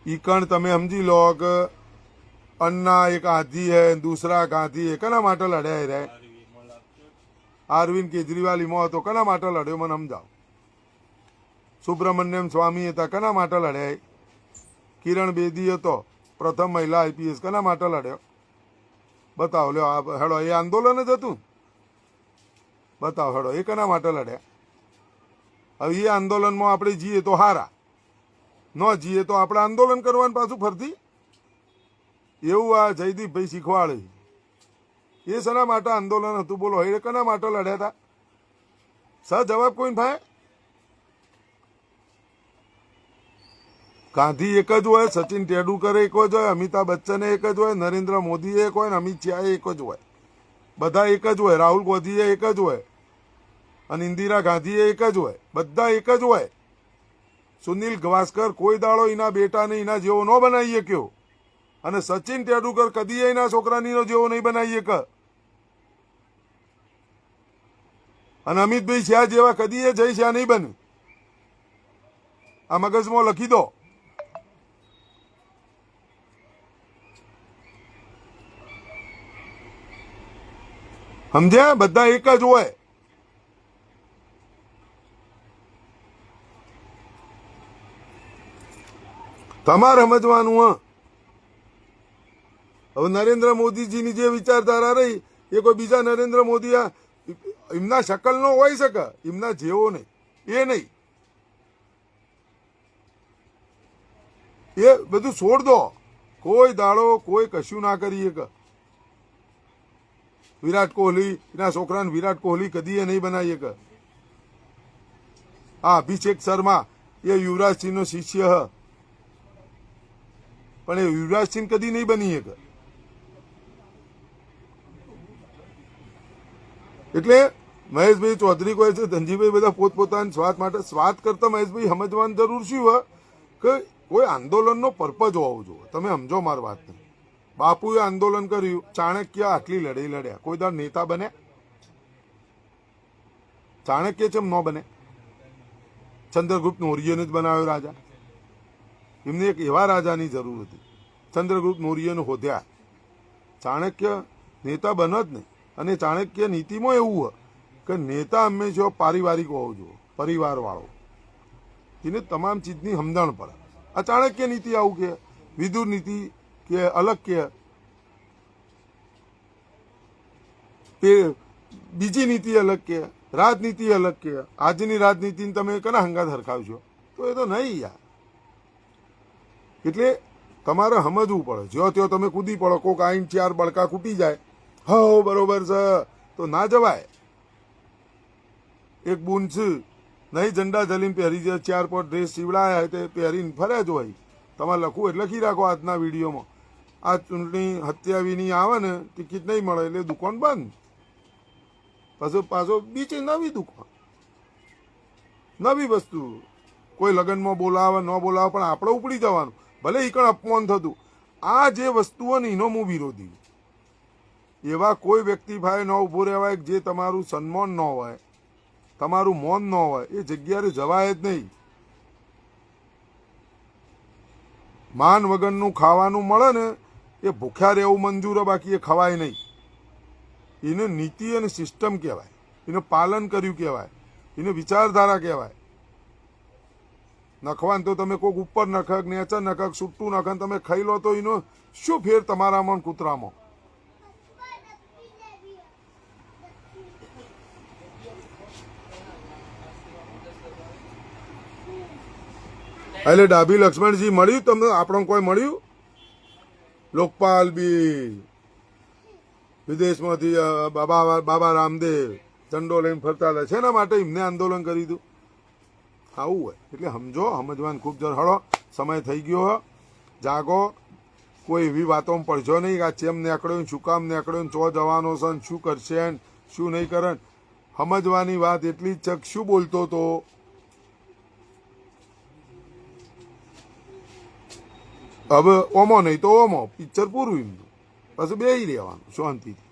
ઈકણ તમે સમજી લો કે अन्ना एक आधी है, दूसरा गांधी है. कना માટે લડ્યા રે? અરવિંદ કેજરીવાલ ઈમો હતો, કના માટે લડ્યો મને સમજાવો. સુબ્રમણ્યમ સ્વામી હતા, કના માટે લડ્યા? કિરણ બેદી હતો, પ્રથમ મહિલા આઈપીએસ, કના માટે લડ્યો? બતાવો. લ્યો હેડો, એ આંદોલન જ હતું. બતાવો હેડો, એ કના માટે લડ્યા? હવે એ આંદોલનમાં આપણે જીએ તો હારા, ન જીએ તો આપણે આંદોલન કરવાનું પાછું ફરતી. એવું આ જયદીપભાઈ શીખવાડે. એ શેના માટે આંદોલન હતું બોલો? એ કના માટે લડ્યા હતા? સર જવાબ કોઈ ભાઈ? ગાંધી એક જ હોય, સચિન તેંડુલકર એક જ હોય, અમિતાભ બચ્ચન એક જ હોય, નરેન્દ્ર મોદી એક હોય, અમિત શાહ એક જ હોય. બધા એક જ હોય. રાહુલ ગાંધી એક જ હોય અને ઇન્દિરા ગાંધી એક જ હોય. બધા એક જ હોય. સુનિલ ગવાસ્કર કોઈ દાડો એના બેટાને એના જેવો ન બનાવીએ કયો, અને સચિન તેંડુલકર કદી એના છોકરાની જેવો નહીં બનાવીએ કે, અને અમિતભાઈ શાહ જેવા કદી એ જય શાહ નહીં બને. આ મગજમાં લખી દો. સમજ્યા? બધા એક જ હોય. તમારે સમજવાનું. હવે નરેન્દ્ર મોદીજીની જે વિચારધારા રહી એ કોઈ બીજા નરેન્દ્ર મોદી એમના શકલ નો હોય શકે, એમના જેવો નહીં, એ નહીં. એ બધું છોડ દો. કોઈ દાડો કોઈ કશું ના કરીએ કે વિરાટ કોહલી એના છોકરાને વિરાટ કોહલી કદી એ નહીં બનાવીએ કે. આ અભિષેક શર્મા એ યુવરાજસિંહનો શિષ્ય હ, પણ એ યુવરાજસિંહ કદી નહીં બની શકે. એટલે મહેશભાઈ ચૌધરી કહે છે, ધનજીભાઈ બધા પોતપોતાના સ્વાર્થ માટે. સ્વાર્થ કરતા મહેશભાઈ સમજવાની જરૂર શું હોય કે કોઈ આંદોલનનો પર્પઝ હોવો જોઈએ. તમે સમજો મારી વાતને. બાપુએ આંદોલન કર્યું, ચાણક્ય આટલી લડાઈ લડ્યા, કોઈ દાડ નેતા બને? ચાણક્ય ચમ ન બને? ચંદ્રગુપ્ત મૌર્યને જ બનાવ્યો રાજા. એમને એક એવા રાજાની જરૂર હતી. ચંદ્રગુપ્ત મૌર્યને હોદ્યા. ચાણક્ય નેતા બન જ નહીં. અને ચાણક્ય નીતિમાં એવું હોય કે નેતા હંમેશા પારિવારિક હોવો જોઈએ, પરિવાર વાળો. એને તમામ ચીજની સમજણ પડે. આ ચાણક્ય નીતિ આવું કે, વિદુર નીતિ કે અલગ કે, બીજી નીતિ અલગ કે, રાજનીતિ અલગ કે. આજની રાજનીતિને તમે કના હંગાત હરખાવશો? તો એ તો નહીં યાર. એટલે તમારે સમજવું પડે. જ્યો ત્યો તમે કૂદી પડો, કોક આઈને 4 બળકા કૂટી જાય, હો બરોબર છે, તો ના જવાય. એક બૂન છે નહીં, ઝંડા જલીને પહેરી જાય, 4 પોટ ડ્રેસ સીવડાયા હોય તે પહેરીને ફરે જ હોય. તમારે લખવું એટલે લખી રાખો આજના વિડીયોમાં. આ ચૂંટણી 27ની આવે ને, ટિકિટ નહીં મળે એટલે દુકાન બંધ. પાછો બીજી નવી દુકાન, નવી વસ્તુ. કોઈ લગ્નમાં બોલાવે ન બોલાવે, પણ આપણે ઉપડી જવાનું, ભલે ઈ કણ અપમાન થતું. આ જે વસ્તુઓ ને એનો હું વિરોધી. એવા કોઈ વ્યક્તિ ભાઈ ન ઉભો રહેવાય જે તમારું સન્માન ન હોય, તમારું મૌન ન હોય, એ જગ્યાએ જવાય જ નહીં. માન વગરનું ખાવાનું મળે ને, એ ભૂખ્યા રહેવું મંજૂર, બાકી એ ખવાય નહીં. એને નીતિ અને સિસ્ટમ કહેવાય, એને પાલન કર્યું કહેવાય, એને વિચારધારા કહેવાય. નખવાન તો તમે કોઈક ઉપર નખક, નેચર નખક, સુટ્ટું નખન તમે ખાઈ લો તો એનો શું ફેર તમારામાં કૂતરામાં? એટલે ડાભી લક્ષ્મણજી મળ્યું તમને? આપણને કોઈ મળ્યું? લોકપાલ બી વિદેશમાંથી બાબા રામદેવ ઝંડો લઈને ફરતા હતા. શેના માટે એમને આંદોલન કરી હતું? આવું હોય એટલે સમજો, સમજવાનું ખૂબ જરૂર. હળો, સમય થઈ ગયો, જાગો. કોઈ એવી વાતોમાં પડજો નહીં કે આ ચેમ નીકળ્યો, શું કામ નીકળ્યો, ચો જવાનો છે, શું કરશે, શું નહીં કરે. સમજવાની વાત એટલી જ છે. શું બોલતો હતો? હવે ઓમો નહીં તો ઓમો, પિક્ચર પૂરું એમનું. પછી બેસી રહેવાનું શાંતિથી.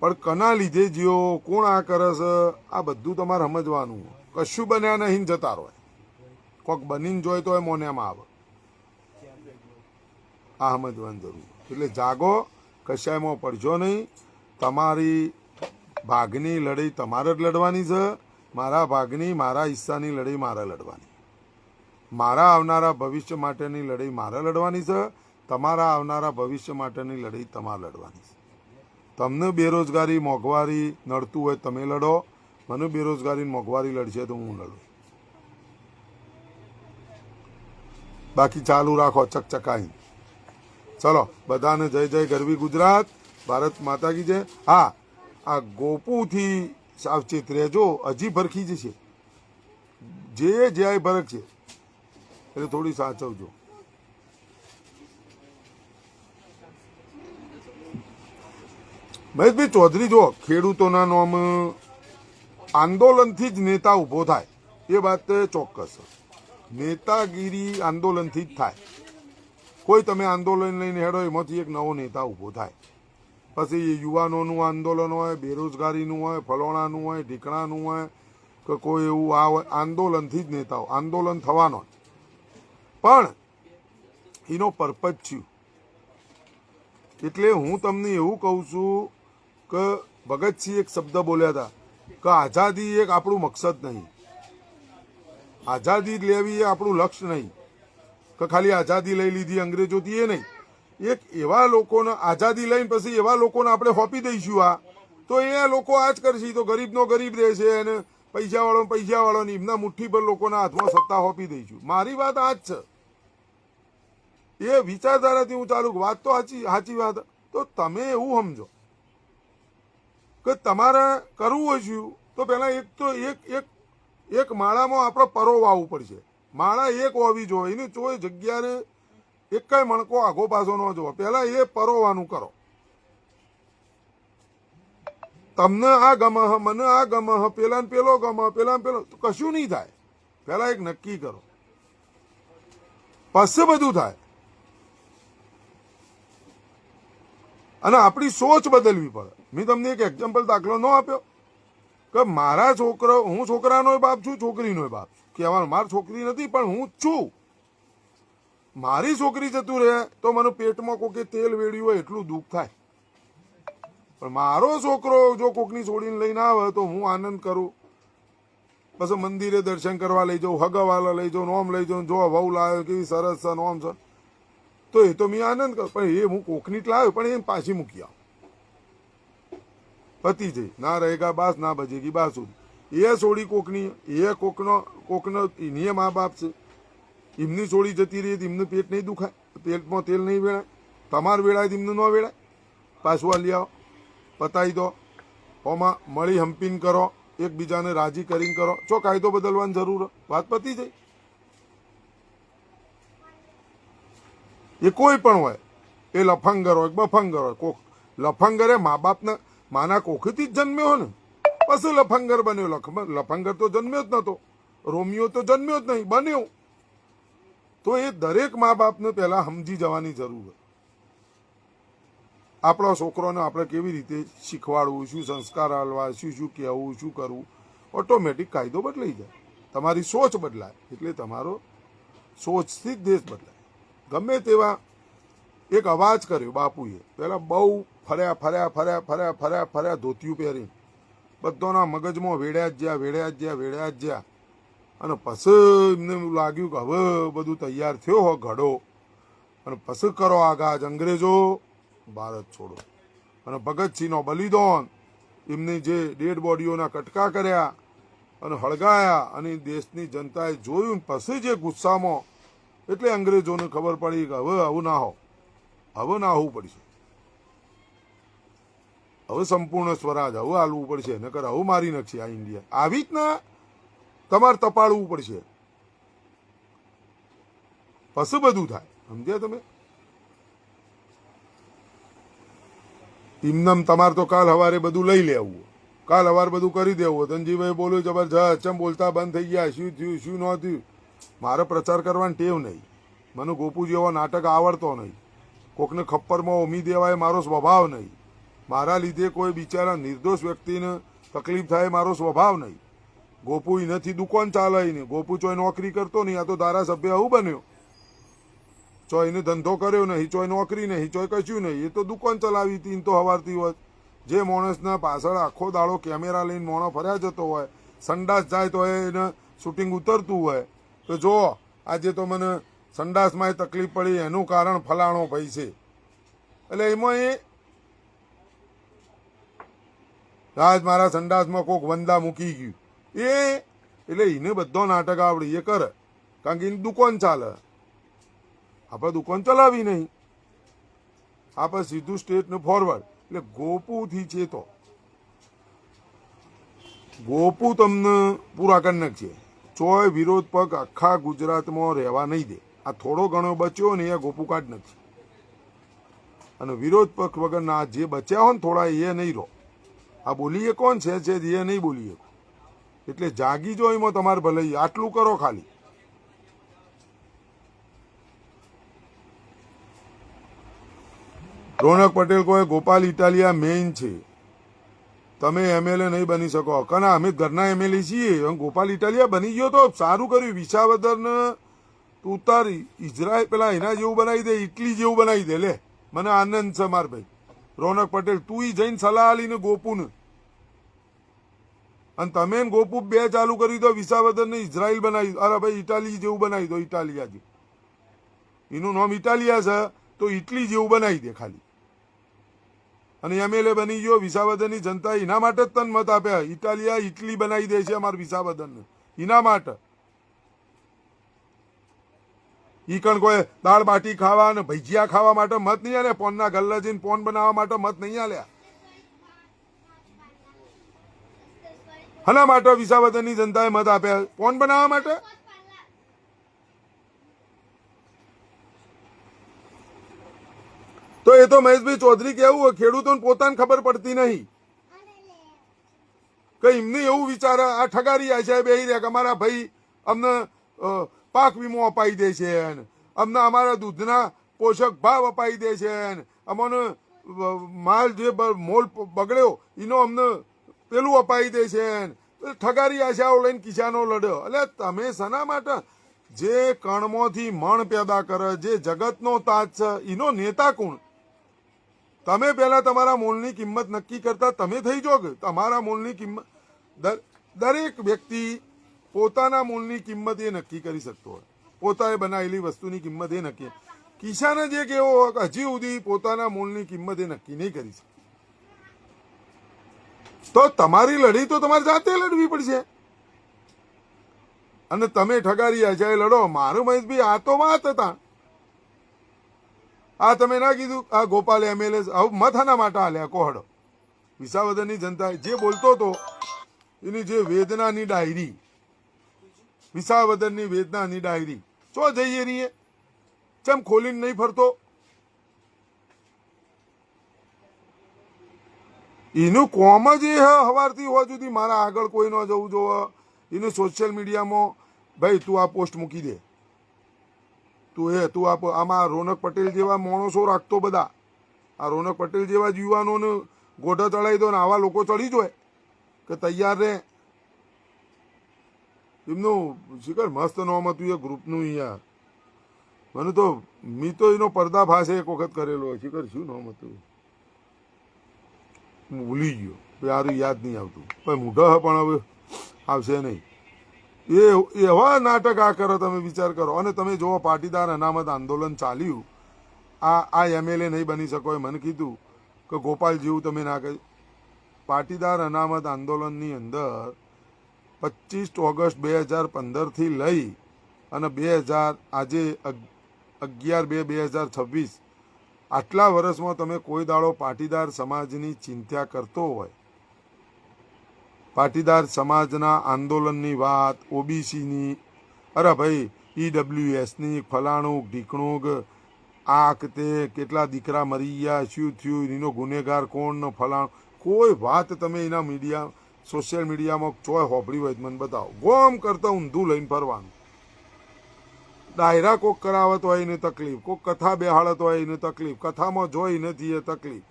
પણ કના લીધે જ્યો, કોણ આ કરે છે, આ બધું તમારે સમજવાનું. કશું બન્યા નહીં જતા રહો. કોક બનીને જોય તો એ મોનેમાં આવે. આ સમજવાની જરૂર. એટલે જાગો, કશાયમાં પડજો નહીં. તમારી ભાગની લડાઈ તમારે જ લડવાની છે. મારા ભાગની, મારા હિસ્સાની લડાઈ મારે લડવાની. મારા આવનારા ભવિષ્ય માટેની લડાઈ મારે લડવાની છે. તમારા આવનારા ભવિષ્ય માટેની લડાઈ તમારે લડવાની છે. તમને બેરોજગારી, મોંઘવારી નડતું હોય તમે લડો. મને બેરોજગારી, મોંઘવારી લડશે તો હું લડું. બાકી ચાલુ રાખો ચકચકાઈ. ચલો, બધાને જય જય ગરવી ગુજરાત, ભારત માતા કી જય. હા, આ ગોપુથી સાવચેત રહેજો, હજી ભરખી જશે. જે જ્યાંય ભરખ છે એટલે થોડી સાચવજો. મહેશભાઈ ચૌધરી, જો ખેડૂતોના નામ આંદોલનથી જ નેતા ઉભો થાય, એ વાત ચોક્કસ. નેતાગીરી આંદોલનથી જ થાય. કોઈ તમે આંદોલન લઈને હેડો, એમાંથી એક નવો નેતા ઉભો થાય. પછી યુવાનોનું આંદોલન હોય, બેરોજગારીનું હોય, ફલોણાનું હોય, ઢીકણાનું હોય, કે કોઈ એવું આ હોય, આંદોલનથી જ નેતાઓ. આંદોલન થવાનો, પણ એનો પર્પઝ શું? એટલે હું તમને એવું કહું છું કે ભગતસિંહ એક શબ્દ બોલ્યા હતા કે આઝાદી એક આપણું મકસદ નહીં, આઝાદી લેવી એ આપણું લક્ષ્ય નહીં. કે ખાલી આઝાદી લઈ લીધી અંગ્રેજોથી, એ નહીં. એક એવા લોકોને આઝાદી લઈને પછી એવા લોકોને આપણે સોંપી દઈશું આ, તો એ લોકો આ જ કરશે. તો ગરીબનો ગરીબ રહેશે અને પૈસાવાળો ને એમના મુઠ્ઠીભર લોકોના હાથમાં સત્તા સોંપી દઈશું. મારી વાત આ જ છે. એ વિચારધારાથી હું ચાલુ. વાત તો સાચી વાત. તો તમે એવું સમજો કે તમારે કરવું હોય શું, તો પેલા એક માળામાં આપણે પરો વાવવું પડશે. માળા એક હોવી જોઈએ, એની કોઈ જગ્યાએ એક કઈ મણકો આઘો પાછો ન જોવો. પેલા એ પરોવાનું કરો. તમને આ ગમે, મને આ ગમે, પેલા ને પેલો ગમે, પેલા ને પેલો, તો કશું નહીં થાય. પેલા એક નક્કી કરો, પછી બધું થાય. અને આપણી સોચ બદલવી પડે. મેં તમને એક એક્ઝામ્પલ દાખલો ન આપ્યો કે મારા છોકરો, હું છોકરાનો બાપ છું, છોકરીનો બાપ છું. કહેવાનું મારી છોકરી નથી પણ હું જ છું. મારી છોકરી જતું રહે તો મને પેટમાં કોકે તેલ વેડ્યું હોય એટલું દુઃખ થાય, પણ મારો છોકરો જો કોકની છોડીને લઈને આવે તો હું આનંદ કરું. પછી મંદિરે દર્શન કરવા લઈ જાઉં, હગાવાલા લઈ જાઉં, નોમ લઈ જાઉં, જો વહુ લાવ્યો કેવી સરસ છે નોમ છે, તો એ તો મેં આનંદ કરું. પણ એ હું કોકની જ લાવ્યો પણ એ પાછી મૂકી આવું, પતી જઈ ના રહેગા બાસ ના બજેગી બાસુરી. એ છોડી કોકની, એ કોકનો એની મા બાપ છે, એમની છોડી જતી રહી તો એમનું પેટ નહીં દુખાય, પેટમાં તેલ નહીં વેળાય, તમારે વેળાય તો એમનું ન વેળાય. પાછું આ લઈ આવો, પતાવી દો, ઓમાં મળી હંપીને કરો, એકબીજાને રાજી કરીને કરો, ચો કાયદો બદલવાની જરૂર, વાત પતી જાય. એ કોઈ પણ હોય, એ લફંગર હોય બફંગર હોય, કોક લફંગરે મા બાપના માના કોખથી જ જન્મ્યો ને, પછી લફંગર બન્યો. લફંગર તો જન્મ્યો જ નતો, રોમિયો તો જન્મ્યો જ નહીં, બન્યો. તો એ દરેક મા બાપને પહેલા સમજી જવાની જરૂર હોય. આપણા છોકરોને આપણે કેવી રીતે શીખવાડવું, શું સંસ્કાર આલવા, શું શું કહેવું, શું કરવું, ઓટોમેટિક કાયદો બદલાઈ જાય. તમારી સોચ બદલાય એટલે તમારો સોચથી જ દેશ બદલાય. ગમે તેવા એક અવાજ કર્યો બાપુએ, પહેલા બહુ ફર્યા ધોતિયું પહેરી, બધાના મગજમાં વેડ્યા જ જ્યાં. અને પછી એમને લાગ્યું કે હવે બધું તૈયાર થયો હો ઘડો, અને પછી કરો આગાજ અંગ્રેજો ભારત છોડો. અને ભગતસિંહનો બલિદાન, એમની જે ડેડ બોડીઓના કટકા કર્યા અને હળગાયા, અને દેશની જનતાએ જોયું પછી જે ગુસ્સામાં, એટલે અંગ્રેજોને ખબર પડી કે હવે આવું ના હો, હવે ના આવવું પડશે, હવે સંપૂર્ણ સ્વરાજ હવે હાલવું પડશે, નકર હવે મારી નાખશે આ ઇન્ડિયા. આવી જ ના તમારે તપાડવું પડશે, પછી બધું થાય. સમજ્યા તમે? ઇમનામ તમારે તો કાલ સવારે બધું લઈ લેવું, કાલ સવારે બધું કરી દેવું. ધનજીભાઈ બોલ્યું જબરજસ્ત, ચમ બોલતા બંધ થઈ ગયા, શું થયું શું ન થયું. મારે પ્રચાર કરવાની ટેવ નહીં, મને ગોપુ જેવો નાટક આવડતો નહીં, કોકને ખપ્પરમાં ઉમી દેવાય મારો સ્વભાવ નહીં, મારા લીધે કોઈ બિચારા નિર્દોષ વ્યક્તિને તકલીફ થાય મારો સ્વભાવ નહીં. ગોપુ એનાથી દુકાન ચાલે નહીં, ગોપુ ચોય નોકરી કરતો નહીં, આ તો ધારાસભ્ય આવું બન્યો. ચોય એને ધંધો કર્યો નહીં, ચોય નોકરી નહીં, ચોય કશું નહીં, એ તો દુકાન ચલાવી હતી. તો હવારથી હોય જે માણસના પાછળ આખો દાડો કેમેરા લઈને મોણો ફર્યા જતો હોય, સંડાસ જાય તો એને શૂટિંગ ઉતરતું હોય, તો જો આજે તો મને સંડાસમાં તકલીફ પડી, એનું કારણ ફલાણો ભાઈ છે. એટલે એમાં એ આજ મારા સંડાસમાં કોક વંદા મૂકી ગયું, એટલે એને બધો નાટક આવડી, એ કરે, કારણ કે એની દુકાન ચાલે. આપણે દુકાન ચલાવી નહીં, આપણે સીધું સ્ટેટને ફોરવર્ડ. એટલે ગોપુથી છે તો ગોપુ તમને પૂરા કરી નાખશે. ચોય વિરોધ પગ આખા ગુજરાતમાં રહેવા નહીં દે. આ થોડો ઘણો બચ્યો ને એ ગોપુ કાઢ નાખશે, અને વિરોધ પક્ષ વગરના જે બચ્યા હોય ને થોડા, એ નહીં રહો. આ બોલીએ કોણ છે એ નહીં બોલીએ. એટલે જાગી જો, એમાં તમારે ભલે આટલું કરો ખાલી. રોનક પટેલ કોઈ ગોપાલ ઇટાલિયા મેઇન છે, તમે એમએલએ નહીં બની શકો. કના અમે ઘરના એમએલએ છીએ, ગોપાલ ઇટાલિયા બની ગયો તો સારું કર્યું. વિસાવદરને ઉતાર ઇઝરાયલ પેલા એના જેવું બનાવી દે, ઇટલી જેવું બનાવી દે. લે, મને આનંદ છે માર ભાઈ રોનક પટેલ, તું જઈને સલાહ આલીને ગોપુને, અને તમે ગોપુ બે ચાલુ કરી દો, વિસાવદર ને ઇઝરાયલ બનાવી, અરે ભાઈ ઇટાલી જેવું બનાવી દો. ઇટાલિયા જેવું, એનું નામ ઇટાલિયા છે તો ઇટલી જેવું બનાવી દે ખાલી. અને એમએલએ બની ગયો. વિસાવદરની જનતા એના માટે જ તને મત આપ્યા. ઇટાલિયા ઇટલી બનાવી દે છે અમારા વિસાવદરને, એના માટે. ઈ કણ કોઈ દાળ બાટી ખાવા અને ભજીયા ખાવા માટે મત નહીં આલ્યા, પોનના ગલ્લા જઈને પોન બનાવવા માટે મત નહીં આલ્યા. હના માટે વિસાવદરની જનતાએ મત આપ્યા? પોન બનાવવા માટે. તો એ તો મહેશભાઈ ચૌધરી કેવું હોય, ખેડૂતોને પોતાને ખબર પડતી નહીં કે એમને એવું વિચારે આ ઠગારી આ છે બે રહ્યા કે અમારા ભાઈ અમને પાક વીમો અપાઈ દે છે, અમને અમારા દૂધના પોષક ભાવ અપાઈ દે છે, અમને માલ જે મોલ બગડ્યો એનો અમને પેલું અપાઈ દે છે ઠગારી આશાઓ લઈને કિસાનો લડ્યો. એટલે તમે શના માટે જે કણમાંથી મણ પેદા કરે, જે જગતનો તાજ છે, એનો નેતા કોણ? તમે પહેલા તમારા મૂળની કિંમત નક્કી કરતા તમે થઈ જો કે તમારા મૂળની કિંમત. દરેક વ્યક્તિ પોતાના મૂળની કિંમત એ નક્કી કરી શકતો હોય, પોતાએ બનાવેલી વસ્તુની કિંમત એ નક્કી. કિસાને જે કેવો હોય કે હજી સુધી પોતાના મૂળની કિંમત એ નક્કી નહીં કરી શકે. તો તમારી લડી તો તમારે જાતે લડવી પડશે. અને તમે ઠગારી આશાએ લડો. મારું મહેશભાઈ આ તો વાત હતા. આ તમે ના કીધું આ ગોપાલ એમએલએ આવું મત હાના માટે હાલ્યા કોહડો? વિસાવદરની જનતા જે બોલતો હતો એની જે વેદનાની ડાયરી, વિસાવદરની વેદનાની ડાયરી ચો જઈએ રહીએ, ચમ ખોલીને નહીં ફરતો? એનું કોમ જ એ હવારથી હોવા સુધી મારા આગળ કોઈ ન જવું જોવે. એને સોશિયલ મીડિયામાં ભાઈ તું આ પોસ્ટ મૂકી દે, તું આમાં રોનક પટેલ જેવા માણસો રાખતો બધા. આ રોનક પટેલ જેવા જ યુવાનોને ગોઢા ચડાવી દો ને આવા લોકો ચડી જોય કે તૈયાર રહે. એમનું શિખર મસ્ત નામ હતું એ ગ્રુપનું. અહીંયા મને તો તો એનો પર્દાફાશ એક વખત કરેલો હોય. શિખર શું નામ હતું હું ભૂલી ગયો, યારું યાદ નહીં આવતું. પણ મૂઢા પણ હવે આવશે નહીં. એવા નાટક આ કરો, તમે વિચાર કરો. અને તમે જુઓ પાટીદાર અનામત આંદોલન ચાલ્યું, આ એમએલએ નહીં બની શકો મને કીધું કે ગોપાલ જેવું તમે ના કહી. પાટીદાર અનામત આંદોલનની અંદર 25 ઓગસ્ટ 2015થી લઈ અને 2000 આજે 11/2/2026 આટલા વર્ષમાં તમે કોઈ દાડો પાટીદાર સમાજની ચિંતા કરતો હોય, પાટીદાર સમાજના આંદોલનની વાત, ઓબીસીની, અરે ભાઈ ઈડબ્લ્યુએસની, ફલાણું ઢીકણું, આ તે કેટલા દીકરા મરી ગયા, શું થયું, એનો ગુનેગાર કોણ, ફલાણું, કોઈ વાત તમે એના મીડિયા સોશિયલ મીડિયામાં ચોય હોપડી હોય મને બતાવો. ગોમ કરતા ઊંધું લઈને ફરવાનું. ડાયરા કોક કરાવત હોય એને તકલીફ, કોક કથા બેહાડત હોય એને તકલીફ, કથામાં જોઈ નથી એ તકલીફ,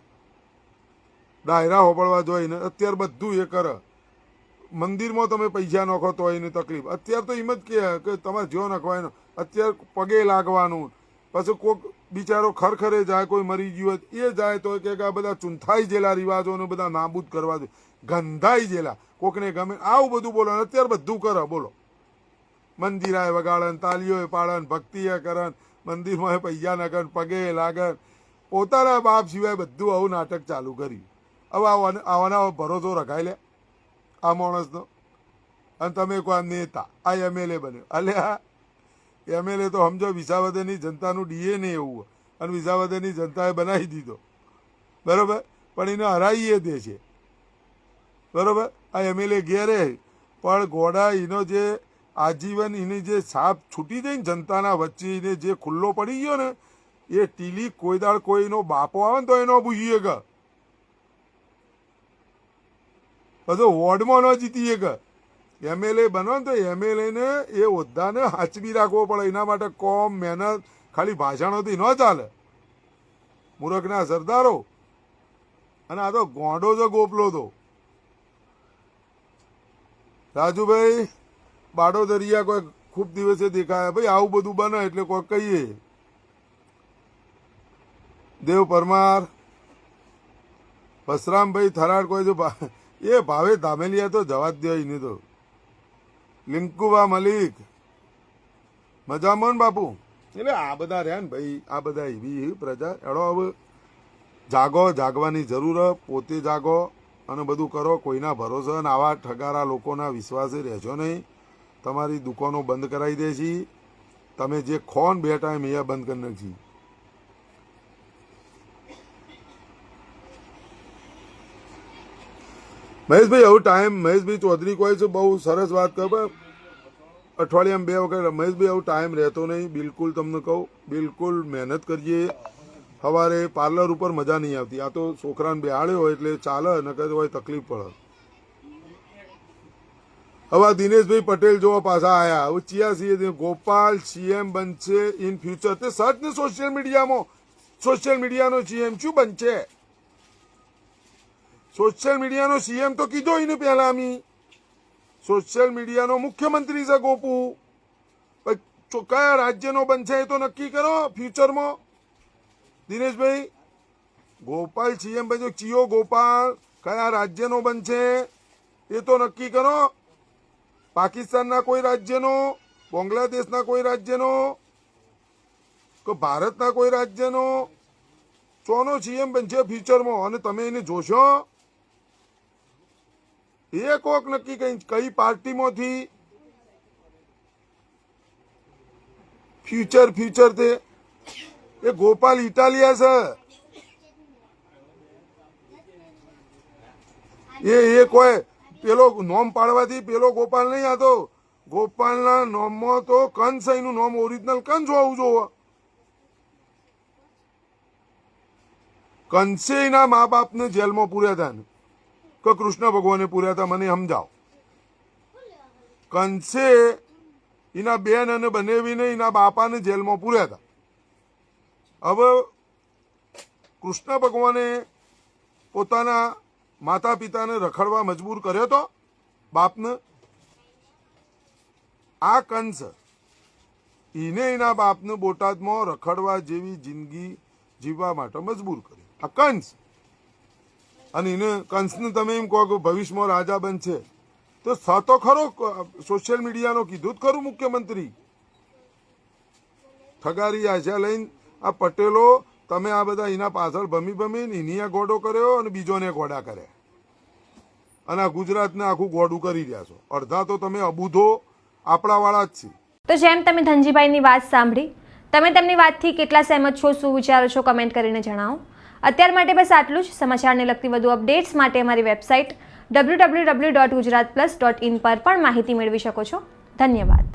ડાયરા હોબળવા જોઈ ને અત્યારે બધું એ કરે. મંદિરમાં તમે પૈસા નાખો તો એને તકલીફ. અત્યારે તો એમ જ કે તમારે જો નાખવાય અત્યારે પગે લાગવાનું. પછી કોઈક બિચારો ખરખરે જાય, કોઈ મરી ગયું હોય એ જાય તો કે આ બધા ચૂંથાઈ જેલા રિવાજોને બધા નાબૂદ કરવા દે, ગંધાઈ જેલા, કોકને ગમે આવું બધું બોલો. અત્યારે બધું કરે બોલો. મંદિરાએ વગાડન, તાલીઓએ પાડન, ભક્તિએ કરન, મંદિરમાં પૈસા નાખન, પગે લાગન, પોતાના બાપ સિવાય બધું આવું નાટક ચાલુ કર્યું. હવે આવાના ભરોસો રખાય લે આ માણસનો. અને તમે કોઈ નેતા આ એમએલએ બન્યો. અલ્યા એમએલએ તો સમજો વિસાવદરની જનતાનું ડીએનએ એવું, અને વિસાવદરની જનતાએ બનાવી દીધો બરોબર, પણ એને હરાઈએ દે છે બરોબર. આ એમએલએ ઘેરે પણ ગોડા એનો જે આજીવન એની જે સાપ છૂટી જાય ને જનતાના વચ્ચે એને જે ખુલ્લો પડી ગયો ને એ ટીલી કોઈ દાળ કોઈનો બાપો આવે ને તો એનો બુજીએ કે બધો વોર્ડમાં ન જીતીએ કે. એમએલએ બનો ને તો એમએલએને એ હોદ્દાને હાચવી રાખવો પડે. એના માટે કોમ મહેનત ખાલી ભાષણોથી ન ચાલે. મૂર્ખના સરદારો. અને આ તો ગોંડો જો ગોપલો તો રાજુભાઈ બાડોદરિયા કોઈ ખૂબ દિવસે દેખાયા. ભાઈ આવું બધું બને એટલે કોઈ કહીએ. દેવ પરમાર, બસરામભાઈ થરાડ કોઈ જો એ ભાવે ધામેલિયા તો જવા જ દે એને તો. લિંકુબા મલિક મજામાં બાપુ. એટલે આ બધા રહ્યા ને ભાઈ, આ બધા એવી પ્રજા એડો. હવે જાગો, જાગવાની જરૂર, પોતે જાગો અને બધું કરો. કોઈના ભરોસે અને આવા ઠગારા લોકોના વિશ્વાસે રહેજો નહીં. તમારી દુકાનો બંધ કરાવી દે છે. તમે જે ખો ને 2 ટાઈમ એ બંધ કરી નાખી. મહેશભાઈ આવું ટાઈમ, મહેશભાઈ ચૌધરી કહે છે બહુ સરસ વાત કહે. અઠવાડિયામાં 2 વખત મહેશભાઈ આવું ટાઈમ રહેતો નહીં બિલકુલ. તમને કહું બિલકુલ મહેનત કરીએ. સવારે પાર્લર ઉપર મજા નહીં આવતી. આ તો છોકરાને બેહાડ્યો હોય એટલે ચાલે, નકર હોય તકલીફ પડે. હવે દિનેશભાઈ પટેલ જોવા પાછા આયા. હવે ચિયા ગોપાલ સીએમ બનશે ઇન ફ્યુચર. તે સર્ચ ને સોશિયલ મીડિયામાં, સોશિયલ મીડિયાનો સીએમ શું બનશે? સોશિયલ મીડિયાનો સીએમ તો કીધો એને પહેલા અમી સોશિયલ મીડિયાનો મુખ્યમંત્રી છે ગોપુ કયા રાજ્યનો બનશે એ તો નક્કી કરો ફ્યુચરમાં દિનેશભાઈ ગોપાલ સીએમ ભાઈ ચિયો ગોપાલ કયા રાજ્યનો બનશે એ તો નક્કી કરો પાકિસ્તાનના કોઈ રાજ્યનો બાંગ્લાદેશના કોઈ રાજ્યનો કે ભારતના કોઈ રાજ્યનો ચોનો સીએમ બનશે ફ્યુચરમાં અને તમે એને જોશો એ કોક નક્કી કઈ પાર્ટીમાંથી ફ્યુચર તે એ ગોપાલ ઇટાલિયા છે એ કોઈ પેલો નોમ પાડવાથી પેલો ગોપાલ નહીં આતો ગોપાલના નોમમાં તો કંસ એનું નોમ ઓરિજિનલ કંસ હોવું જોવે કંસે એના મા બાપને જેલમાં પૂર્યા હતા ને કે કૃષ્ણ ભગવાને પૂર્યા હતા મને સમજાવો કંસે એના બેન અને બનેવીને એના બાપાને જેલમાં પૂર્યા હતા હવે કૃષ્ણ ભગવાને પોતાના માતા પિતાને રખડવા મજબૂર કર્યો તો બાપને આ કંસ એને એના બાપને બોટાદમાં રખડવા જેવી જિંદગી જીવવા માટે મજબૂર કર્યો આ કંસ અને એને કંસને તમે એમ કહો કે ભવિષ્યમાં રાજા બનશે તો તો ખરો સોશિયલ મીડિયાનો કીધું જ ખરું મુખ્યમંત્રી ઠગારી આશા લઈને આ પટેલો તમે આ બધા એના પાછળ ભમીને એની આ ગોડો કર્યો અને બીજોને ગોડા કર્યા અને આ ગુજરાતને આખું ગોડું કરી રહ્યા છો અડધા તો તમે અબૂધો આપણાવાળા જ છે. તો જેમ તમે ધનજીભાઈની વાત સાંભળી તમે તેમની વાતથી કેટલા સહેમત છો શું વિચારો છો કમેન્ટ કરીને જણાવો. અત્યાર માટે બસ આટલું જ. સમાચારને લગતી વધુ અપડેટ્સ માટે અમારી વેબસાઇટ www.gujaratplus.in પર પણ માહિતી મેળવી શકો છો. ધન્યવાદ.